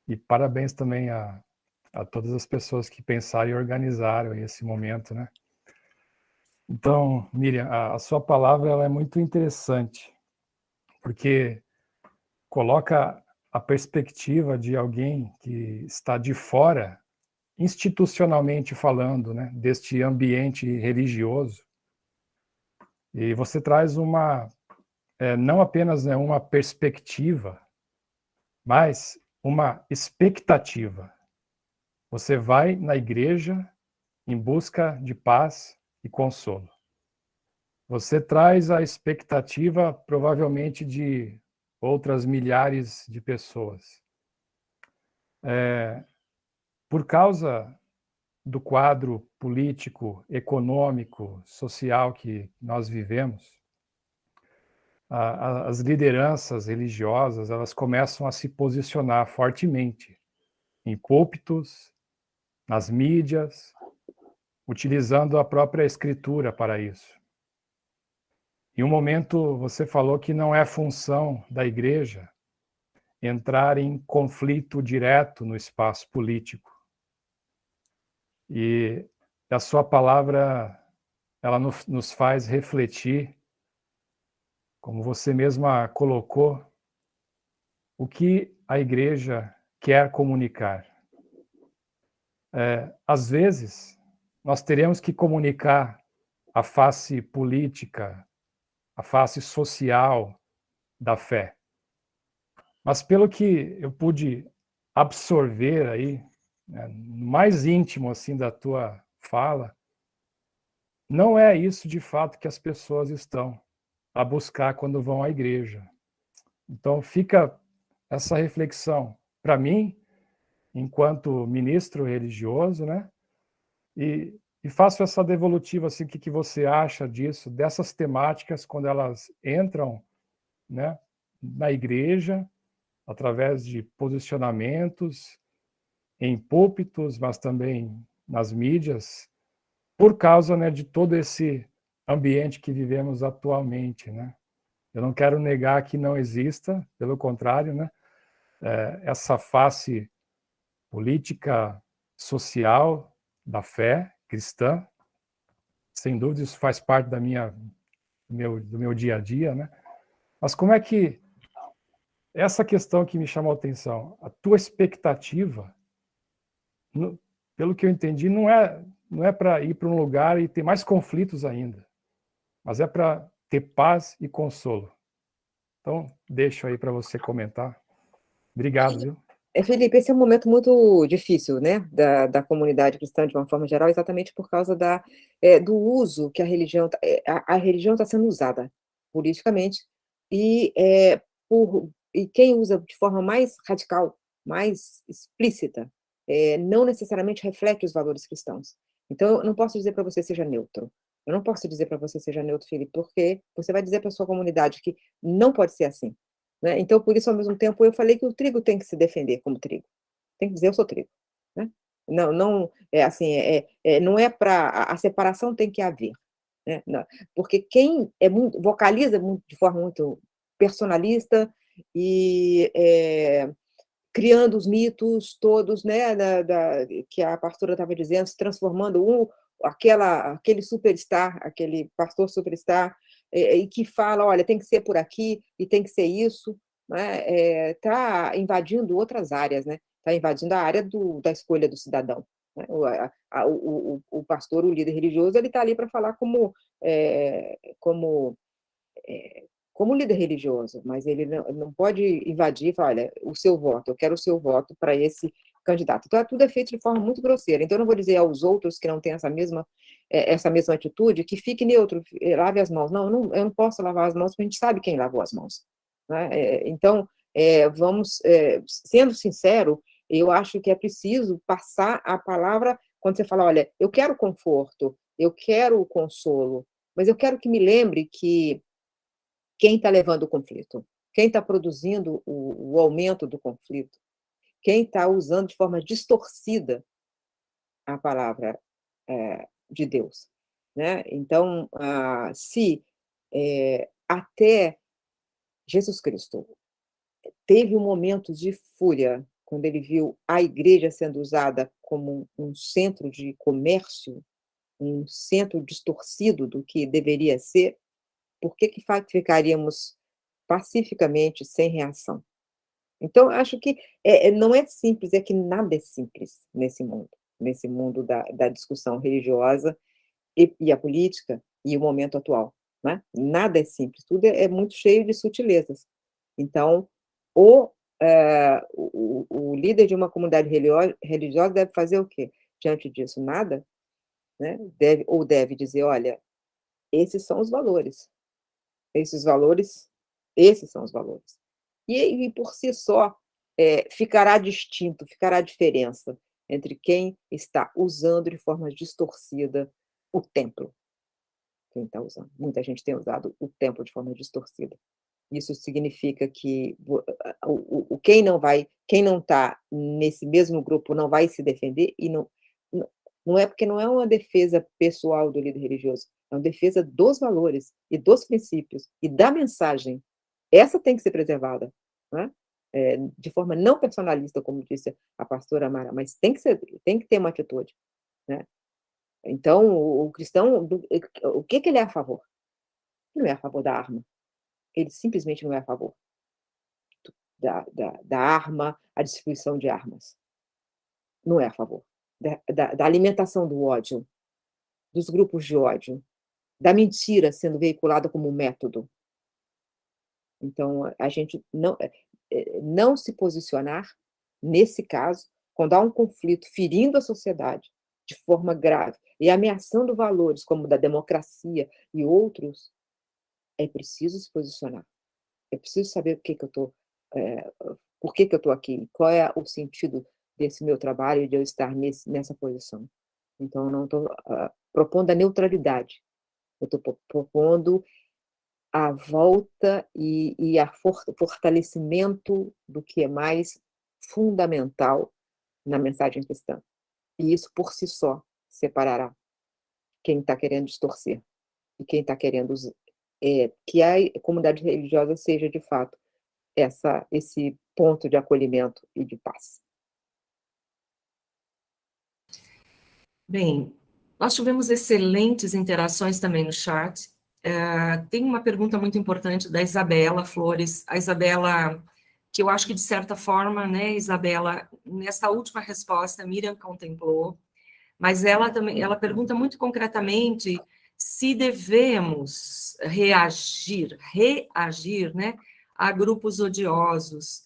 E parabéns também a todas as pessoas que pensaram e organizaram esse momento, né? Então, Miriam, a sua palavra ela é muito interessante, porque coloca a perspectiva de alguém que está de fora, institucionalmente falando, né, deste ambiente religioso. E você traz não apenas uma perspectiva, mas uma expectativa. Você vai na igreja em busca de paz e consolo. Você traz a expectativa, provavelmente, de outras milhares de pessoas. Por causa do quadro político, econômico, social que nós vivemos, as lideranças religiosas elas começam a se posicionar fortemente em púlpitos, nas mídias, utilizando a própria escritura para isso. Em um momento você falou que não é função da igreja entrar em conflito direto no espaço político. E a sua palavra, ela nos faz refletir, como você mesma colocou, o que a igreja quer comunicar. Às vezes, nós teremos que comunicar a face política, a face social da fé. Mas pelo que eu pude absorver aí, né, mais íntimo assim da tua fala, não é isso de fato que as pessoas estão a buscar quando vão à igreja. Então fica essa reflexão para mim, enquanto ministro religioso, né? E faço essa devolutiva assim, o que você acha disso, dessas temáticas quando elas entram, né, na igreja, através de posicionamentos em púlpitos, mas também nas mídias, por causa, né, de todo esse ambiente que vivemos atualmente, né? Eu não quero negar que não exista, pelo contrário, né, essa face política social da fé cristã. Sem dúvida, isso faz parte do meu dia a dia, né? Mas como é que essa questão que me chamou a atenção, a tua expectativa, pelo que eu entendi, não é para ir para um lugar e ter mais conflitos ainda, mas é para ter paz e consolo. Então, deixo aí para você comentar. Obrigado, viu? Felipe, esse é um momento muito difícil, né, da comunidade cristã de uma forma geral, exatamente por causa do uso que a religião a religião está sendo usada politicamente e e quem usa de forma mais radical, mais explícita, não necessariamente reflete os valores cristãos. Então, eu não posso dizer para você seja neutro. Eu não posso dizer para você seja neutro, Felipe, porque você vai dizer para sua comunidade que não pode ser assim. Né? Então, por isso, ao mesmo tempo, eu falei que o trigo tem que se defender como trigo. Tem que dizer, eu sou trigo. Né? Não, não, é assim, não é para... A separação tem que haver. Né? Não, porque quem vocaliza de forma muito personalista e criando os mitos todos, né, que a pastora estava dizendo, se transformando aquele superstar, aquele pastor superstar, e que fala, olha, tem que ser por aqui e tem que ser isso, né, está invadindo outras áreas, né, está invadindo a área da escolha do cidadão. Né, o pastor, o líder religioso, ele está ali para falar como líder religioso, mas ele não pode invadir e falar, olha, o seu voto, eu quero o seu voto para esse candidato. Então, tudo é feito de forma muito grosseira. Então, eu não vou dizer aos outros que não têm essa mesma atitude, que fique neutro, lave as mãos. Não, eu não posso lavar as mãos, porque a gente sabe quem lavou as mãos. Né? Então, sendo sincero, eu acho que é preciso passar a palavra, quando você fala, olha, eu quero conforto, eu quero consolo, mas eu quero que me lembre que quem está levando o conflito, quem está produzindo o aumento do conflito, quem está usando de forma distorcida a palavra de Deus. Né? Então, se até Jesus Cristo teve um momento de fúria quando ele viu a igreja sendo usada como um centro de comércio, um centro distorcido do que deveria ser, por que ficaríamos pacificamente, sem reação? Então, acho que não é simples, é que nada é simples nesse mundo da discussão religiosa e a política e o momento atual. Né? Nada é simples, tudo é muito cheio de sutilezas. Então, o líder de uma comunidade religiosa deve fazer o quê? Diante disso, nada? Né? Deve dizer, olha, esses são os valores. Esses são os valores. E por si só, ficará distinto, ficará a diferença entre quem está usando de forma distorcida o templo. Quem está usando. Muita gente tem usado o templo de forma distorcida. Isso significa que quem não está nesse mesmo grupo não vai se defender e não é porque não é uma defesa pessoal do líder religioso, é uma defesa dos valores e dos princípios e da mensagem. Essa tem que ser preservada, né? De forma não personalista, como disse a pastora Amara, mas tem que ter uma atitude, né? Então, o cristão, o que ele é a favor? Ele não é a favor da arma. Ele simplesmente não é a favor da arma, a distribuição de armas. Não é a favor. Da alimentação do ódio, dos grupos de ódio, da mentira sendo veiculada como método. Então, a gente não se posicionar, nesse caso, quando há um conflito ferindo a sociedade de forma grave e ameaçando valores como o da democracia e outros, é preciso se posicionar. É preciso saber por que eu estou aqui, qual é o sentido desse meu trabalho e de eu estar nessa posição. Então, eu não estou propondo a neutralidade, eu estou propondo a volta e o fortalecimento do que é mais fundamental na mensagem cristã. E isso, por si só, separará quem está querendo distorcer e quem está querendo que a comunidade religiosa seja, de fato, esse ponto de acolhimento e de paz. Bem, nós tivemos excelentes interações também no chat. Tem uma pergunta muito importante da Isabela Flores. A Isabela, que eu acho que, de certa forma, né, Isabela, nessa última resposta, a Miriam contemplou, mas ela também, ela pergunta muito concretamente se devemos reagir, né, a grupos odiosos.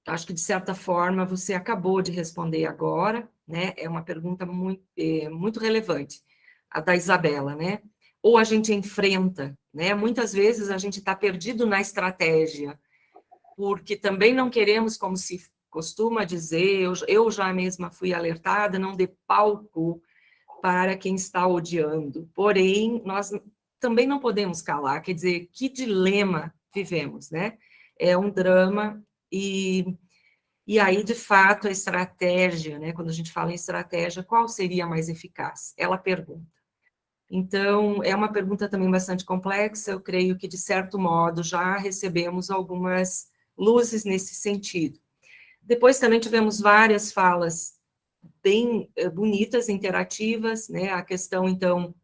Acho que, de certa forma, você acabou de responder agora, né? É uma pergunta muito relevante, a da Isabela, né? Ou a gente enfrenta, né? Muitas vezes a gente está perdido na estratégia, porque também não queremos, como se costuma dizer, eu já mesma fui alertada, não dê palco para quem está odiando. Porém, nós também não podemos calar, quer dizer, que dilema vivemos, né? É um drama e aí, de fato, a estratégia, né? Quando a gente fala em estratégia, qual seria a mais eficaz? Ela pergunta. Então, é uma pergunta também bastante complexa, eu creio que, de certo modo, já recebemos algumas luzes nesse sentido. Depois também tivemos várias falas bem bonitas, interativas, né? A questão, então,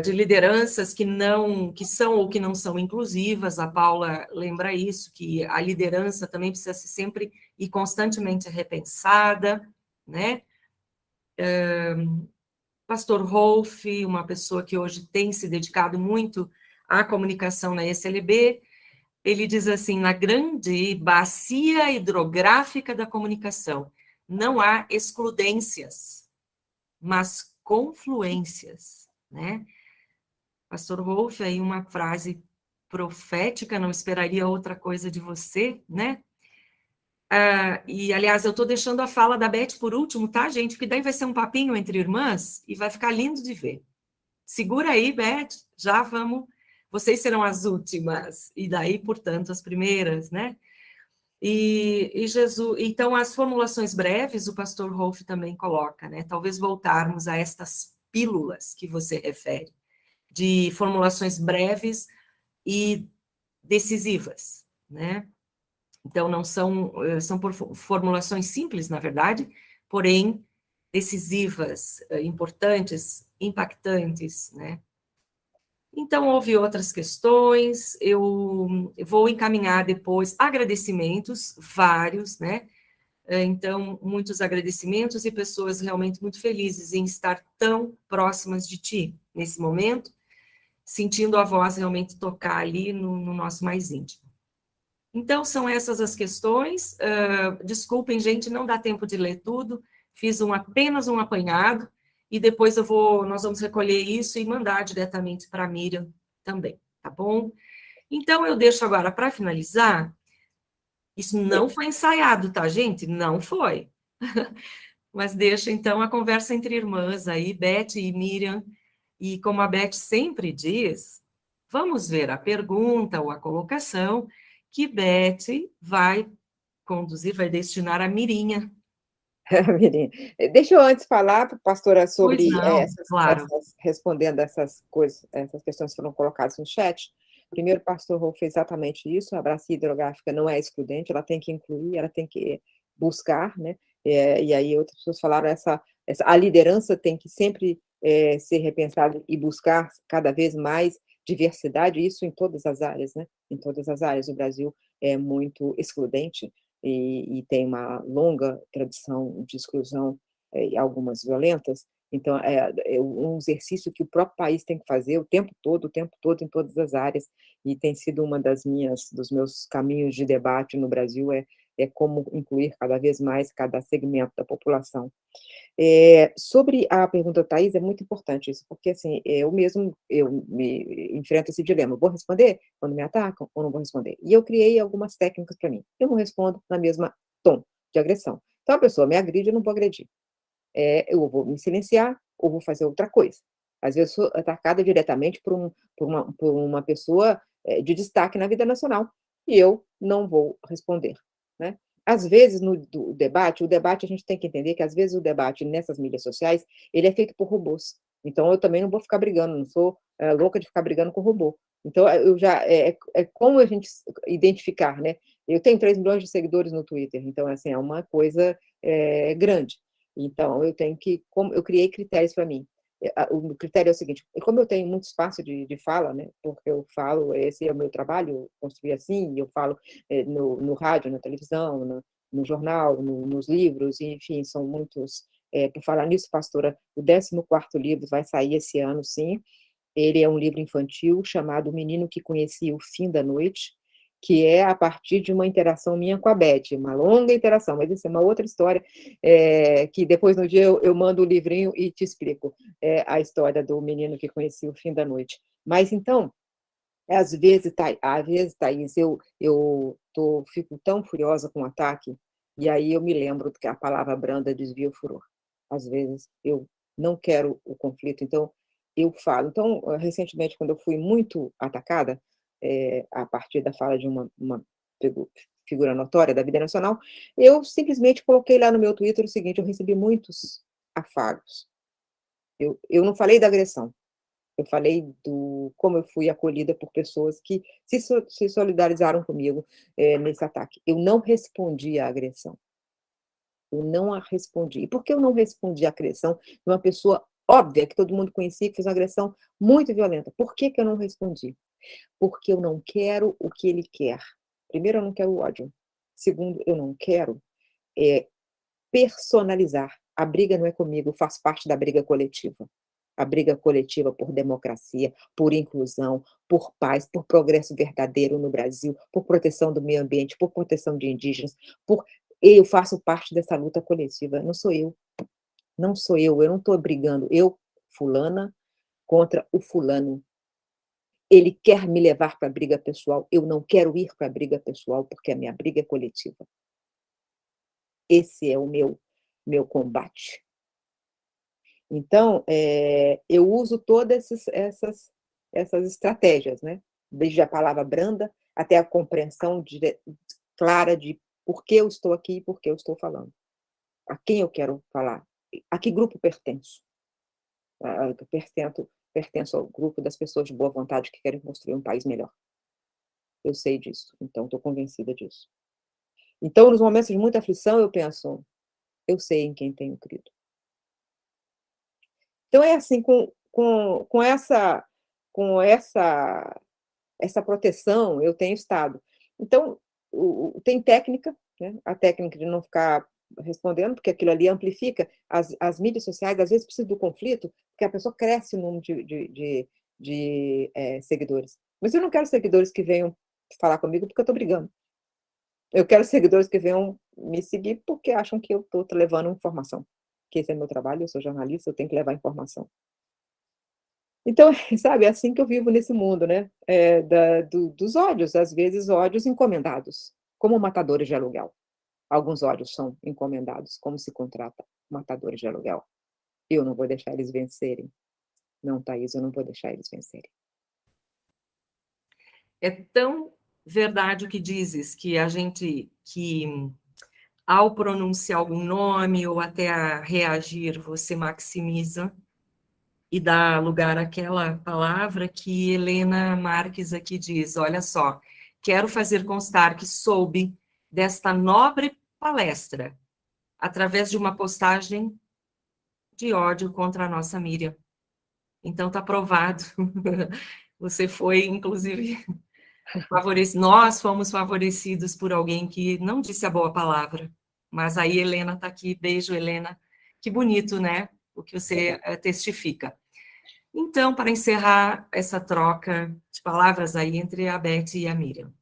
de lideranças que são ou que não são inclusivas, a Paula lembra isso, que a liderança também precisa ser sempre e constantemente repensada, né? Pastor Rolf, uma pessoa que hoje tem se dedicado muito à comunicação na ECLB, ele diz assim, na grande bacia hidrográfica da comunicação, não há excludências, mas confluências, né? Pastor Rolf, aí uma frase profética, não esperaria outra coisa de você, né? E, aliás, eu estou deixando a fala da Beth por último, tá, gente? Porque daí vai ser um papinho entre irmãs e vai ficar lindo de ver. Segura aí, Beth, já vamos. Vocês serão as últimas, e daí, portanto, as primeiras, né? E Jesus, então, as formulações breves, o pastor Rolf também coloca, né? Talvez voltarmos a estas pílulas que você refere, de formulações breves e decisivas, né? Então, não são formulações simples, na verdade, porém decisivas, importantes, impactantes, né? Então, houve outras questões, eu vou encaminhar depois agradecimentos, vários, né? Então, muitos agradecimentos e pessoas realmente muito felizes em estar tão próximas de ti nesse momento, sentindo a voz realmente tocar ali no nosso mais íntimo. Então, são essas as questões. Desculpem, gente, não dá tempo de ler tudo, fiz apenas um apanhado, e depois nós vamos recolher isso e mandar diretamente para a Miriam também, tá bom? Então, eu deixo agora, para finalizar, isso não foi ensaiado, tá, gente? Não foi. Mas deixo, então, a conversa entre irmãs aí, Beth e Miriam, e como a Beth sempre diz, vamos ver a pergunta ou a colocação que Beth vai conduzir, vai destinar a Mirinha. Mirinha. Deixa eu antes falar, pastora, Pois sobre não, claro. respondendo essas coisas, essas questões que foram colocadas no chat. Primeiro, o pastor Rolf fez exatamente isso, a bacia hidrográfica não é excludente, ela tem que incluir, ela tem que buscar, né? E aí outras pessoas falaram, a liderança tem que sempre ser repensada e buscar cada vez mais diversidade, isso em todas as áreas, né? Em todas as áreas. O Brasil é muito excludente, e tem uma longa tradição de exclusão, algumas violentas. Então, é um exercício que o próprio país tem que fazer o tempo todo, em todas as áreas, e tem sido uma dos meus caminhos de debate no Brasil, é como incluir cada vez mais cada segmento da população. Sobre a pergunta da Thaís, é muito importante isso, porque, assim, eu me enfrento esse dilema, vou responder quando me atacam ou não vou responder? E eu criei algumas técnicas para mim, eu não respondo na mesma tom de agressão. Então, a pessoa me agride, eu não vou agredir. Eu vou me silenciar ou vou fazer outra coisa. Às vezes, eu sou atacada diretamente por uma pessoa de destaque na vida nacional, e eu não vou responder, né? Às vezes, no debate, a gente tem que entender que, às vezes, o debate nessas mídias sociais, ele é feito por robôs. Então, eu também não vou ficar brigando, não sou louca de ficar brigando com robô. Então, eu já, como a gente identificar, né? Eu tenho 3 milhões de seguidores no Twitter, então, assim, é uma coisa grande. Então, eu criei critérios para mim. O critério é o seguinte: como eu tenho muito espaço de fala, né, porque eu falo, esse é o meu trabalho, eu construí assim, eu falo no rádio, na televisão, no jornal, nos livros, enfim, são muitos. Por falar nisso, pastora, o 14º livro vai sair esse ano, sim. Ele é um livro infantil chamado O Menino que Conhecia o Fim da Noite, que é a partir de uma interação minha com a Beth, uma longa interação, mas isso é uma outra história, que depois no dia eu mando o livrinho e te explico a história do menino que conhecia o fim da noite. Mas então, às vezes, Thaís, eu fico tão furiosa com o ataque, e aí eu me lembro que a palavra branda desvia o furor. Às vezes, eu não quero o conflito, então eu falo. Então, recentemente, quando eu fui muito atacada, a partir da fala de uma figura notória da vida nacional, eu simplesmente coloquei lá no meu Twitter o seguinte: eu recebi muitos afagos. Eu não falei da agressão, eu falei como eu fui acolhida por pessoas que se solidarizaram comigo nesse ataque. Eu não respondi à agressão. Eu não a respondi. E por que eu não respondi à agressão de uma pessoa óbvia, que todo mundo conhecia, que fez uma agressão muito violenta? Por que eu não respondi? Porque eu não quero o que ele quer. Primeiro, eu não quero o ódio. Segundo, eu não quero personalizar. A briga não é comigo, faz parte da briga coletiva. A briga coletiva por democracia, por inclusão, por paz, por progresso verdadeiro no Brasil, por proteção do meio ambiente, por proteção de indígenas, eu faço parte dessa luta coletiva. Não sou eu. Não sou eu não estou brigando. Eu, fulana, contra o fulano. Ele quer me levar para a briga pessoal. Eu não quero ir para a briga pessoal, porque a minha briga é coletiva. Esse é o meu combate. Então, eu uso todas essas estratégias, né? Desde a palavra branda até a compreensão clara de por que eu estou aqui e por que eu estou falando. A quem eu quero falar? A que grupo pertenço? Eu pertenço ao grupo das pessoas de boa vontade que querem construir um país melhor. Eu sei disso, então estou convencida disso. Então, nos momentos de muita aflição, eu penso, eu sei em quem tenho crido. Então, é assim, com essa proteção, eu tenho estado. Então, tem técnica, né? A técnica de não ficar respondendo, porque aquilo ali amplifica. As mídias sociais, às vezes, precisam do conflito, porque a pessoa cresce o número de seguidores. Mas eu não quero seguidores que venham falar comigo porque eu estou brigando. Eu quero seguidores que venham me seguir porque acham que eu estou levando informação. Que esse é meu trabalho, eu sou jornalista, eu tenho que levar informação. Então, sabe, é assim que eu vivo nesse mundo, né? Dos ódios, às vezes ódios encomendados, como matadores de aluguel. Alguns ódios são encomendados, como se contrata matadores de aluguel. Eu não vou deixar eles vencerem. Não, Thaís, eu não vou deixar eles vencerem. É tão verdade o que dizes, que ao pronunciar algum nome ou até a reagir, você maximiza e dá lugar àquela palavra que Helena Marques aqui diz: olha só, quero fazer constar que soube desta nobre palestra através de uma postagem de ódio contra a nossa Miriam. Então está provado. Você foi, inclusive, nós fomos favorecidos por alguém que não disse a boa palavra. Mas aí Helena está aqui. Beijo, Helena. Que bonito, né? O que você testifica. Então, para encerrar essa troca de palavras aí entre a Beth e a Miriam.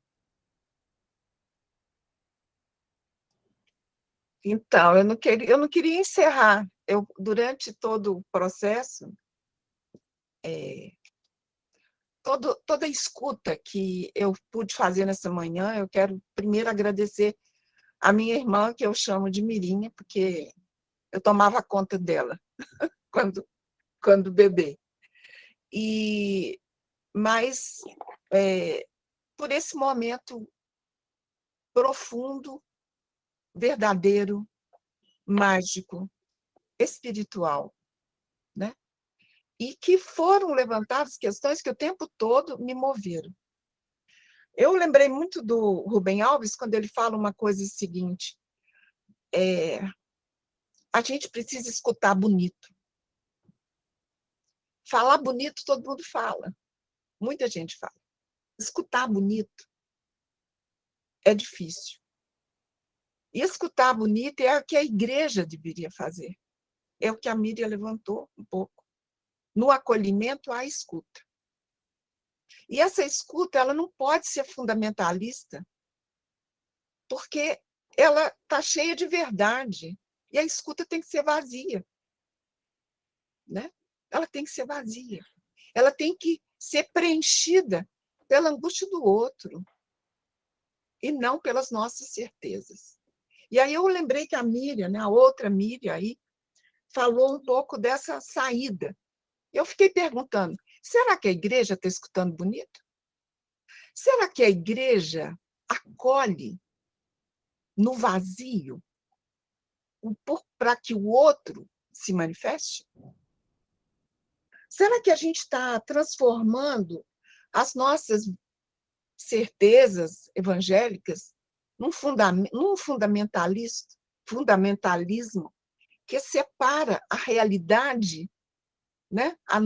Então, eu não queria encerrar. Durante todo o processo, toda a escuta que eu pude fazer nessa manhã, eu quero primeiro agradecer a minha irmã, que eu chamo de Mirinha, porque eu tomava conta dela quando bebê. Mas, por esse momento profundo, verdadeiro, mágico, espiritual, né? E que foram levantadas questões que o tempo todo me moveram. Eu lembrei muito do Rubem Alves, quando ele fala uma coisa seguinte: a gente precisa escutar bonito. Falar bonito, todo mundo fala. Muita gente fala. Escutar bonito é difícil. E escutar bonito é o que a igreja deveria fazer. É o que a Miriam levantou um pouco. No acolhimento, há escuta. E essa escuta, ela não pode ser fundamentalista, porque ela está cheia de verdade. E a escuta tem que ser vazia. Né? Ela tem que ser vazia. Ela tem que ser preenchida pela angústia do outro e não pelas nossas certezas. E aí eu lembrei que a Miriam, né, a outra Miriam aí, falou um pouco dessa saída. Eu fiquei perguntando, será que a igreja está escutando bonito? Será que a igreja acolhe no vazio para que o outro se manifeste? Será que a gente está transformando as nossas certezas evangélicas num fundamentalismo que separa a realidade, né? A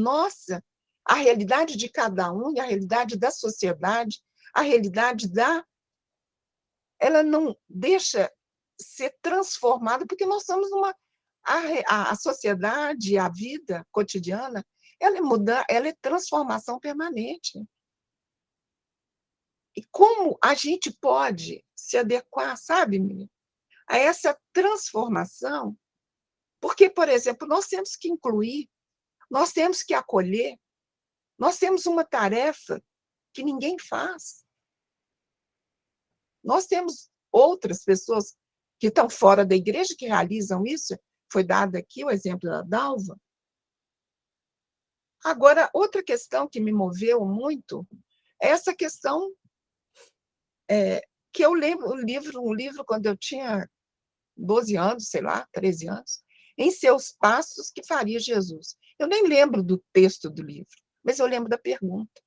realidade de cada um e a realidade da sociedade, a realidade ela não deixa ser transformada, porque nós estamos a sociedade, a vida cotidiana, ela é transformação permanente. E como a gente pode se adequar, sabe, menina, a essa transformação? Porque, por exemplo, nós temos que incluir, nós temos que acolher, nós temos uma tarefa que ninguém faz. Nós temos outras pessoas que estão fora da igreja que realizam isso. Foi dado aqui o exemplo da Dalva. Agora, outra questão que me moveu muito é essa questão que eu lembro um livro quando eu tinha 12 anos, sei lá, 13 anos, Em Seus Passos que Faria Jesus. Eu nem lembro do texto do livro, mas eu lembro da pergunta.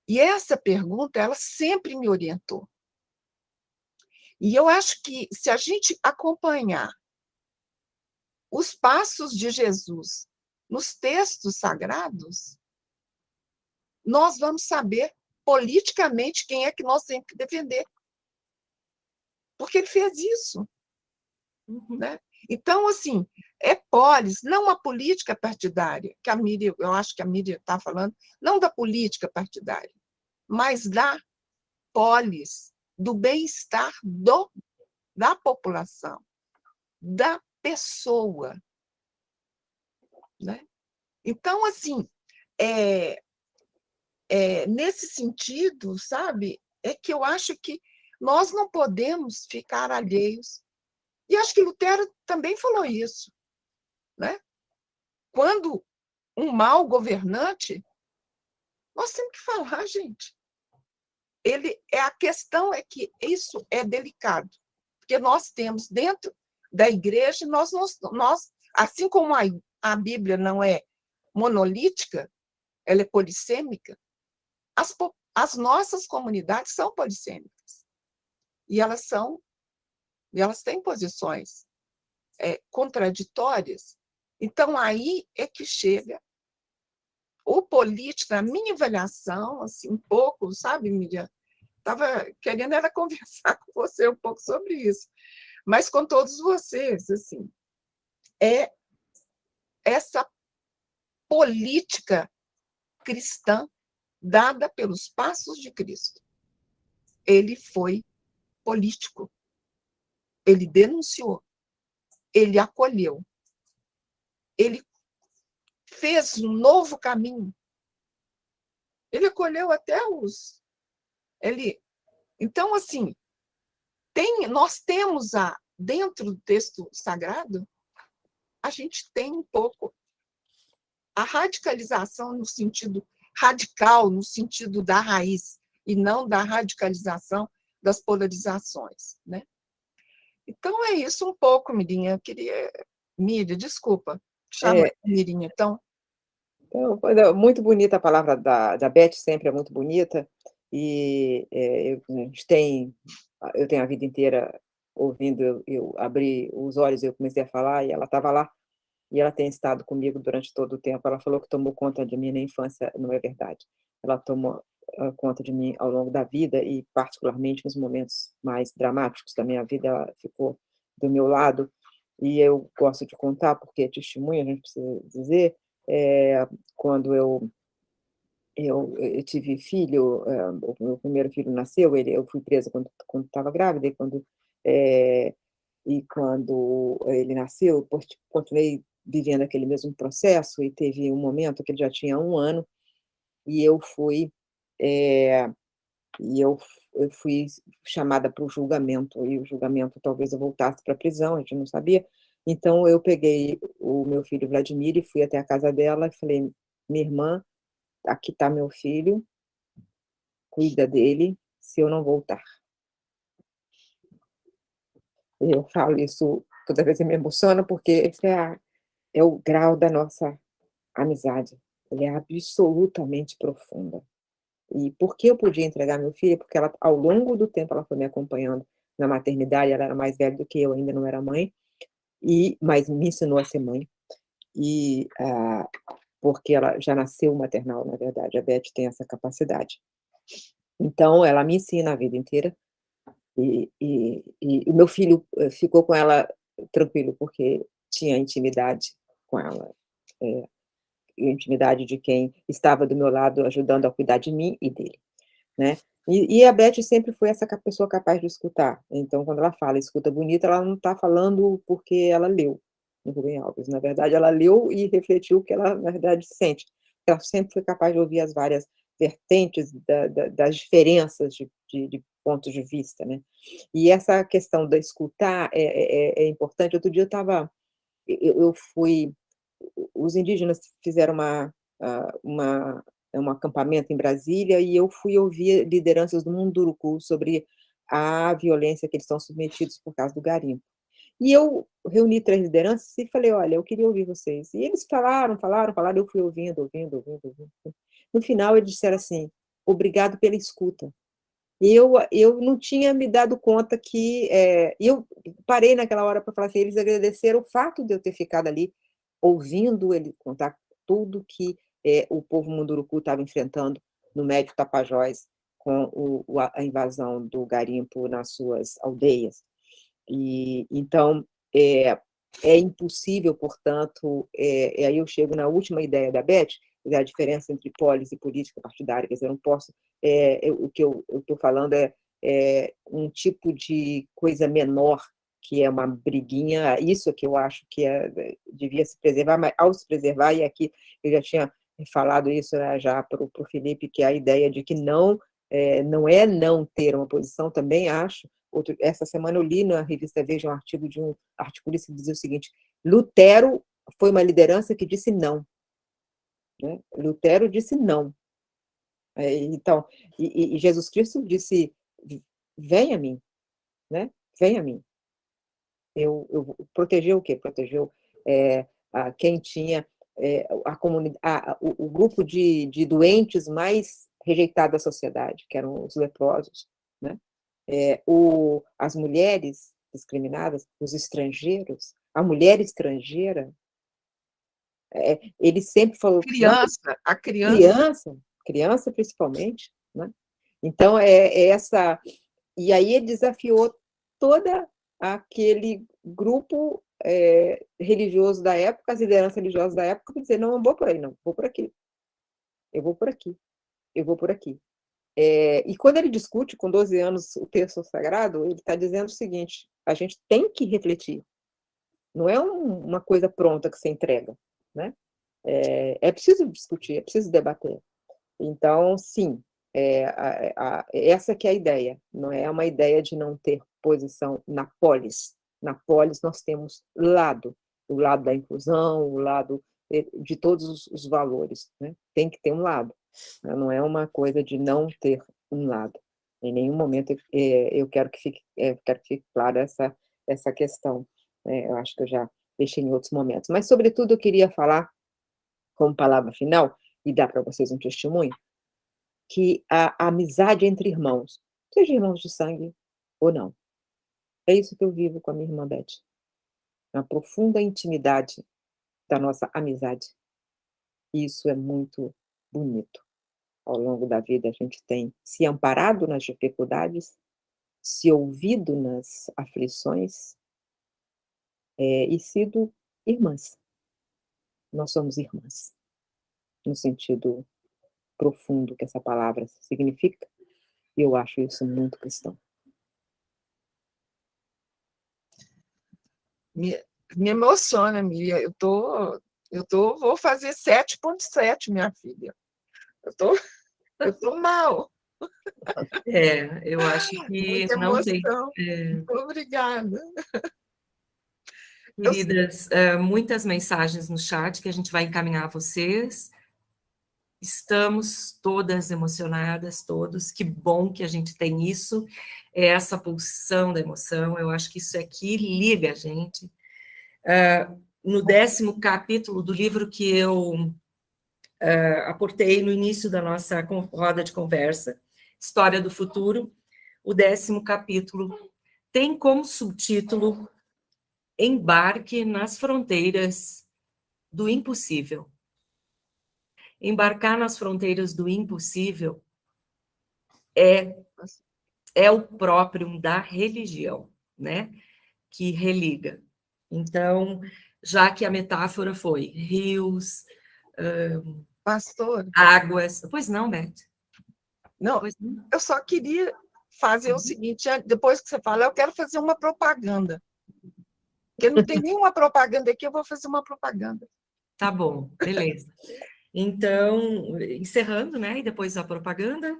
E essa pergunta, ela sempre me orientou. E eu acho que, se a gente acompanhar os passos de Jesus nos textos sagrados, nós vamos saber politicamente quem é que nós temos que defender. Porque ele fez isso. Né? Então, assim, é polis, não a política partidária, que a Miriam, eu acho que a Miriam está falando, não da política partidária, mas da polis, do bem-estar da população, da pessoa. Né? Então, assim, nesse sentido, sabe, é que eu acho que nós não podemos ficar alheios. E acho que Lutero também falou isso. Né? Quando um mau governante, nós temos que falar, gente. A questão é que isso é delicado, porque nós temos dentro da igreja, nós assim como a Bíblia não é monolítica, ela é polissêmica, as nossas comunidades são polissêmicas. E elas têm posições contraditórias. Então, aí é que chega o político, na minha avaliação, assim, um pouco, sabe, Miriam? Estava querendo era conversar com você um pouco sobre isso, mas com todos vocês, assim, é essa política cristã dada pelos passos de Cristo. Ele foi político, ele denunciou, ele acolheu, ele fez um novo caminho, ele acolheu até Então, assim, nós temos dentro do texto sagrado, a gente tem um pouco a radicalização no sentido radical, no sentido da raiz, e não da radicalização das polarizações. Né? Então, é isso um pouco, Mirinha. Eu queria... Miriam, desculpa. Chama Mirinha, então. Então, muito bonita a palavra da Beth, sempre é muito bonita. E eu tenho a vida inteira ouvindo eu abri os olhos e eu comecei a falar, e ela estava lá, e ela tem estado comigo durante todo o tempo. Ela falou que tomou conta de mim na infância, não é verdade. Ela tomou conta de mim ao longo da vida e particularmente nos momentos mais dramáticos da minha vida, ela ficou do meu lado, e eu gosto de contar, porque é testemunha, a gente precisa dizer, quando eu tive filho, o meu primeiro filho nasceu, eu fui presa quando estava grávida, e quando ele nasceu, eu continuei vivendo aquele mesmo processo, e teve um momento que ele já tinha 1 ano, e eu fui, eh, eu fui chamada para o julgamento, e o julgamento talvez eu voltasse para a prisão, a gente não sabia. Então eu peguei o meu filho Vladimir e fui até a casa dela e falei: "Minha irmã, aqui está meu filho, cuida dele, se eu não voltar". Eu falo isso toda vez, eu me emociono, porque esse é o grau da nossa amizade, ele é absolutamente profunda. E por que eu podia entregar meu filho? Porque ela, ao longo do tempo, ela foi me acompanhando na maternidade, ela era mais velha do que eu, ainda não era mãe, mas me ensinou a ser mãe, e, porque ela já nasceu maternal, na verdade, a Beth tem essa capacidade. Então ela me ensina a vida inteira, e o meu filho, ficou com ela tranquilo, porque tinha intimidade com ela, intimidade de quem estava do meu lado ajudando a cuidar de mim e dele, né. E a Beth sempre foi essa pessoa capaz de escutar, então quando ela fala "escuta bonita", ela não está falando porque ela leu no Rubem Alves, na verdade ela leu e refletiu o que ela na verdade sente. Ela sempre foi capaz de ouvir as várias vertentes das diferenças de pontos de vista, né. E essa questão da escutar é importante. Outro dia eu estava eu fui os indígenas fizeram um acampamento em Brasília, e eu fui ouvir lideranças do Munduruku sobre a violência que eles estão submetidos por causa do garimpo. E eu reuni 3 lideranças e falei: "Olha, eu queria ouvir vocês". E eles falaram, falaram, falaram, eu fui ouvindo, ouvindo, ouvindo, ouvindo. No final eles disseram assim: "Obrigado pela escuta". E eu não tinha me dado conta que, e eu parei naquela hora para falar assim, eles agradeceram o fato de eu ter ficado ali, ouvindo ele contar tudo que, o povo Munduruku estava enfrentando no Médio Tapajós, com a invasão do garimpo nas suas aldeias. E então, é impossível, portanto, e aí eu chego na última ideia da Beth, a diferença entre polis e política partidária, quer dizer, eu não posso, o que eu estou falando é um tipo de coisa menor, que é uma briguinha, isso é que eu acho que devia se preservar, mas ao se preservar, e aqui eu já tinha falado isso, né, já para o Felipe, que é a ideia de que não é não ter uma posição, também acho. Essa semana eu li na revista Veja um artigo de um articulista que dizia o seguinte: Lutero foi uma liderança que disse não, né? Lutero disse não. Então, e Jesus Cristo disse: vem a mim, né? Vem a mim. Eu protegeu o quê? Protegeu a quem tinha a comunidade, o grupo de doentes mais rejeitado da sociedade, que eram os leprosos, né? As mulheres discriminadas, os estrangeiros, a mulher estrangeira, ele sempre falou, A criança. criança principalmente, né? Então, essa... E aí ele desafiou toda aquele grupo religioso da época, as lideranças religiosas da época, para dizer, não vou por aí, não, vou por aqui, eu vou por aqui, eu vou por aqui. E quando ele discute com 12 anos o texto sagrado, ele está dizendo o seguinte: a gente tem que refletir, não é uma coisa pronta que você entrega, né? É preciso discutir, é preciso debater. Então, sim, essa que é a ideia, não é uma ideia de não ter posição na polis. Na polis nós temos o lado da inclusão, o lado de todos os valores, né? Tem que ter um lado, não é uma coisa de não ter um lado. Em nenhum momento eu quero que fique clara essa questão, né? Eu acho que eu já deixei em outros momentos. Mas, sobretudo, eu queria falar, como palavra final, e dar para vocês um testemunho, que a amizade entre irmãos, seja irmãos de sangue ou não, É isso que eu vivo com a minha irmã Beth, uma profunda intimidade da nossa amizade. E isso é muito bonito. Ao longo da vida, a gente tem se amparado nas dificuldades, se ouvido nas aflições, e sido irmãs. Nós somos irmãs, no sentido profundo que essa palavra significa, e eu acho isso muito cristão. Me emociona, Miriam. Vou fazer 7,7, minha filha. Eu tô mal. Eu acho que Muita não tem. emoção. Obrigada. Queridas, muitas mensagens no chat que a gente vai encaminhar a vocês. Estamos todas emocionadas, todos. Que bom que a gente tem isso, essa pulsão da emoção. Eu acho que isso aqui liga a gente. No 10º capítulo do livro que eu aportei no início da nossa roda de conversa, História do Futuro, o 10º capítulo tem como subtítulo Embarque nas Fronteiras do Impossível. Embarcar nas fronteiras do impossível é o próprio da religião, né? Que religa. Então, já que a metáfora foi rios, Pastor. águas... Pois não, Beth? Não, eu só queria fazer o seguinte, depois que você fala, eu quero fazer uma propaganda. Porque não tem nenhuma propaganda aqui, eu vou fazer uma propaganda. Tá bom, beleza. Então, encerrando, né, e depois a propaganda,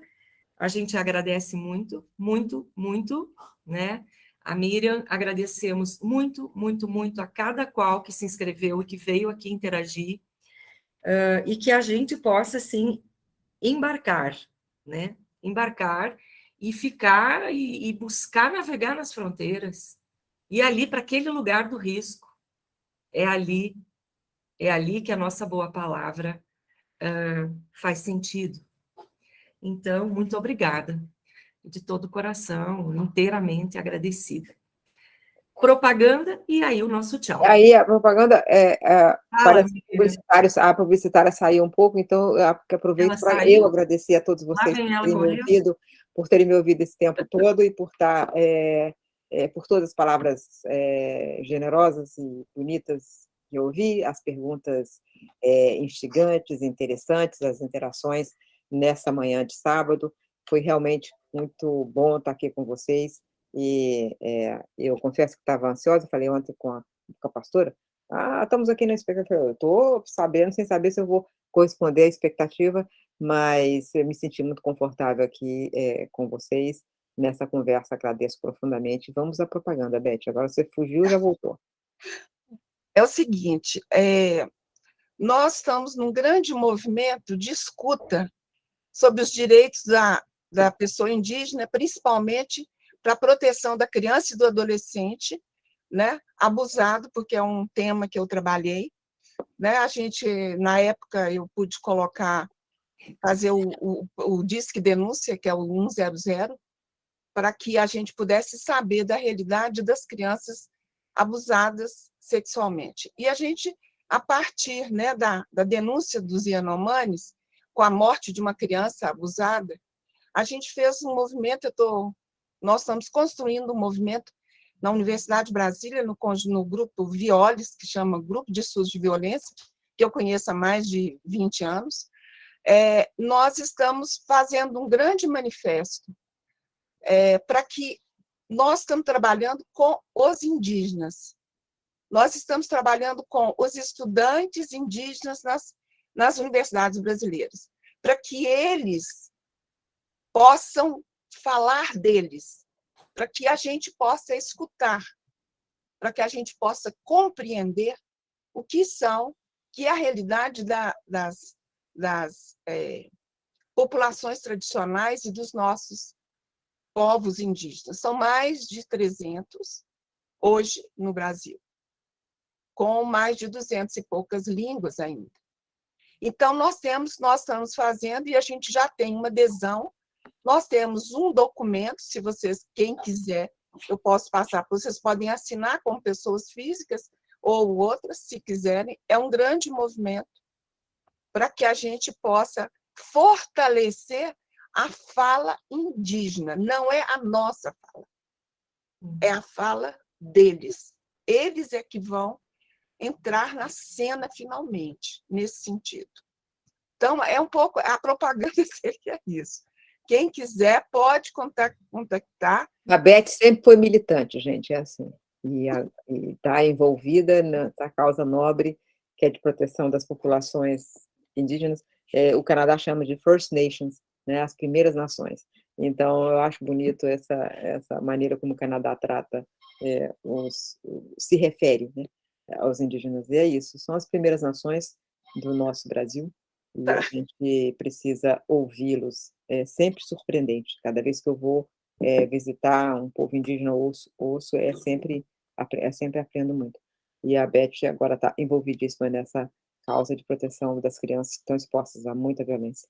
a gente agradece muito, muito, muito, né? A Miriam, agradecemos muito, muito, muito a cada qual que se inscreveu e que veio aqui interagir, e que a gente possa, sim, embarcar, né? Embarcar e ficar e buscar navegar nas fronteiras, e ali para aquele lugar do risco. É ali que a nossa boa palavra faz sentido. Então, muito obrigada, de todo o coração, inteiramente agradecida. Propaganda, e aí o nosso tchau. Aí a propaganda, parece que a publicitária saiu um pouco, então eu aproveito para eu agradecer a todos vocês por terem me ouvido esse tempo todo e por estar, por todas as palavras generosas e bonitas que eu ouvi, as perguntas instigantes, interessantes, as interações nessa manhã de sábado. Foi realmente muito bom estar aqui com vocês. E eu confesso que estava ansiosa, falei ontem com a pastora, estamos aqui na expectativa, eu estou sabendo, sem saber se eu vou corresponder à expectativa, mas eu me senti muito confortável aqui com vocês, nessa conversa, agradeço profundamente. Vamos à propaganda, Beth, agora você fugiu e já voltou. É o seguinte, nós estamos num grande movimento de escuta sobre os direitos da pessoa indígena, principalmente para a proteção da criança e do adolescente, né, abusado, porque é um tema que eu trabalhei, né, a gente, na época, eu pude fazer o Disque Denúncia, que é o 100, para que a gente pudesse saber da realidade das crianças abusadas sexualmente. E a gente, a partir, né, da denúncia dos Yanomamis, com a morte de uma criança abusada, a gente fez um movimento, nós estamos construindo um movimento na Universidade de Brasília, no grupo Violes, que chama Grupo de Estudos de Violência, que eu conheço há mais de 20 anos. Nós estamos fazendo um grande manifesto para que nós estamos trabalhando com os indígenas. Nós estamos trabalhando com os estudantes indígenas nas universidades brasileiras, para que eles possam falar deles, para que a gente possa escutar, para que a gente possa compreender o que é a realidade das populações tradicionais e dos nossos povos indígenas. São mais de 300 hoje no Brasil, com mais de 200 e poucas línguas ainda. Então, nós estamos fazendo, e a gente já tem uma adesão. Nós temos um documento, se quem quiser eu posso passar para vocês, podem assinar como pessoas físicas ou outras, se quiserem. É um grande movimento para que a gente possa fortalecer a fala indígena. Não é a nossa fala, é a fala deles. Eles é que vão entrar na cena finalmente, nesse sentido. Então, é um pouco, a propaganda seria isso. Quem quiser pode contactar. A Beth sempre foi militante, gente, é assim. E está envolvida na causa nobre, que é de proteção das populações indígenas. O Canadá chama de First Nations, né, as primeiras nações. Então, eu acho bonito essa maneira como o Canadá trata, se refere, né, aos indígenas. E é isso, são as primeiras nações do nosso Brasil, e a gente precisa ouvi-los. É sempre surpreendente. Cada vez que eu vou visitar um povo indígena, ouço sempre aprendo muito. E a Beth agora está envolvidíssima nessa causa de proteção das crianças que estão expostas a muita violência.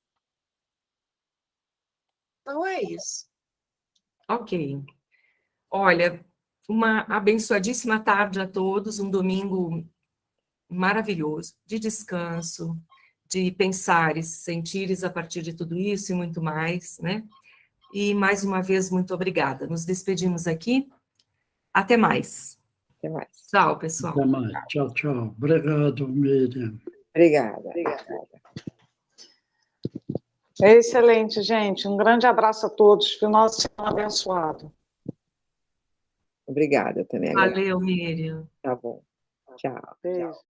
Então é isso. Ok. Olha, uma abençoadíssima tarde a todos, um domingo maravilhoso, de descanso, de pensares, sentires a partir de tudo isso e muito mais, né? E mais uma vez, muito obrigada. Nos despedimos aqui. Até mais. Até mais. Tchau, pessoal. Até mais. Tchau, tchau. Obrigado, Miriam. Obrigada. Excelente, gente. Um grande abraço a todos. Final de semana abençoado. Obrigada também. Valeu, Miriam. Tá bom. Tchau. Beijo.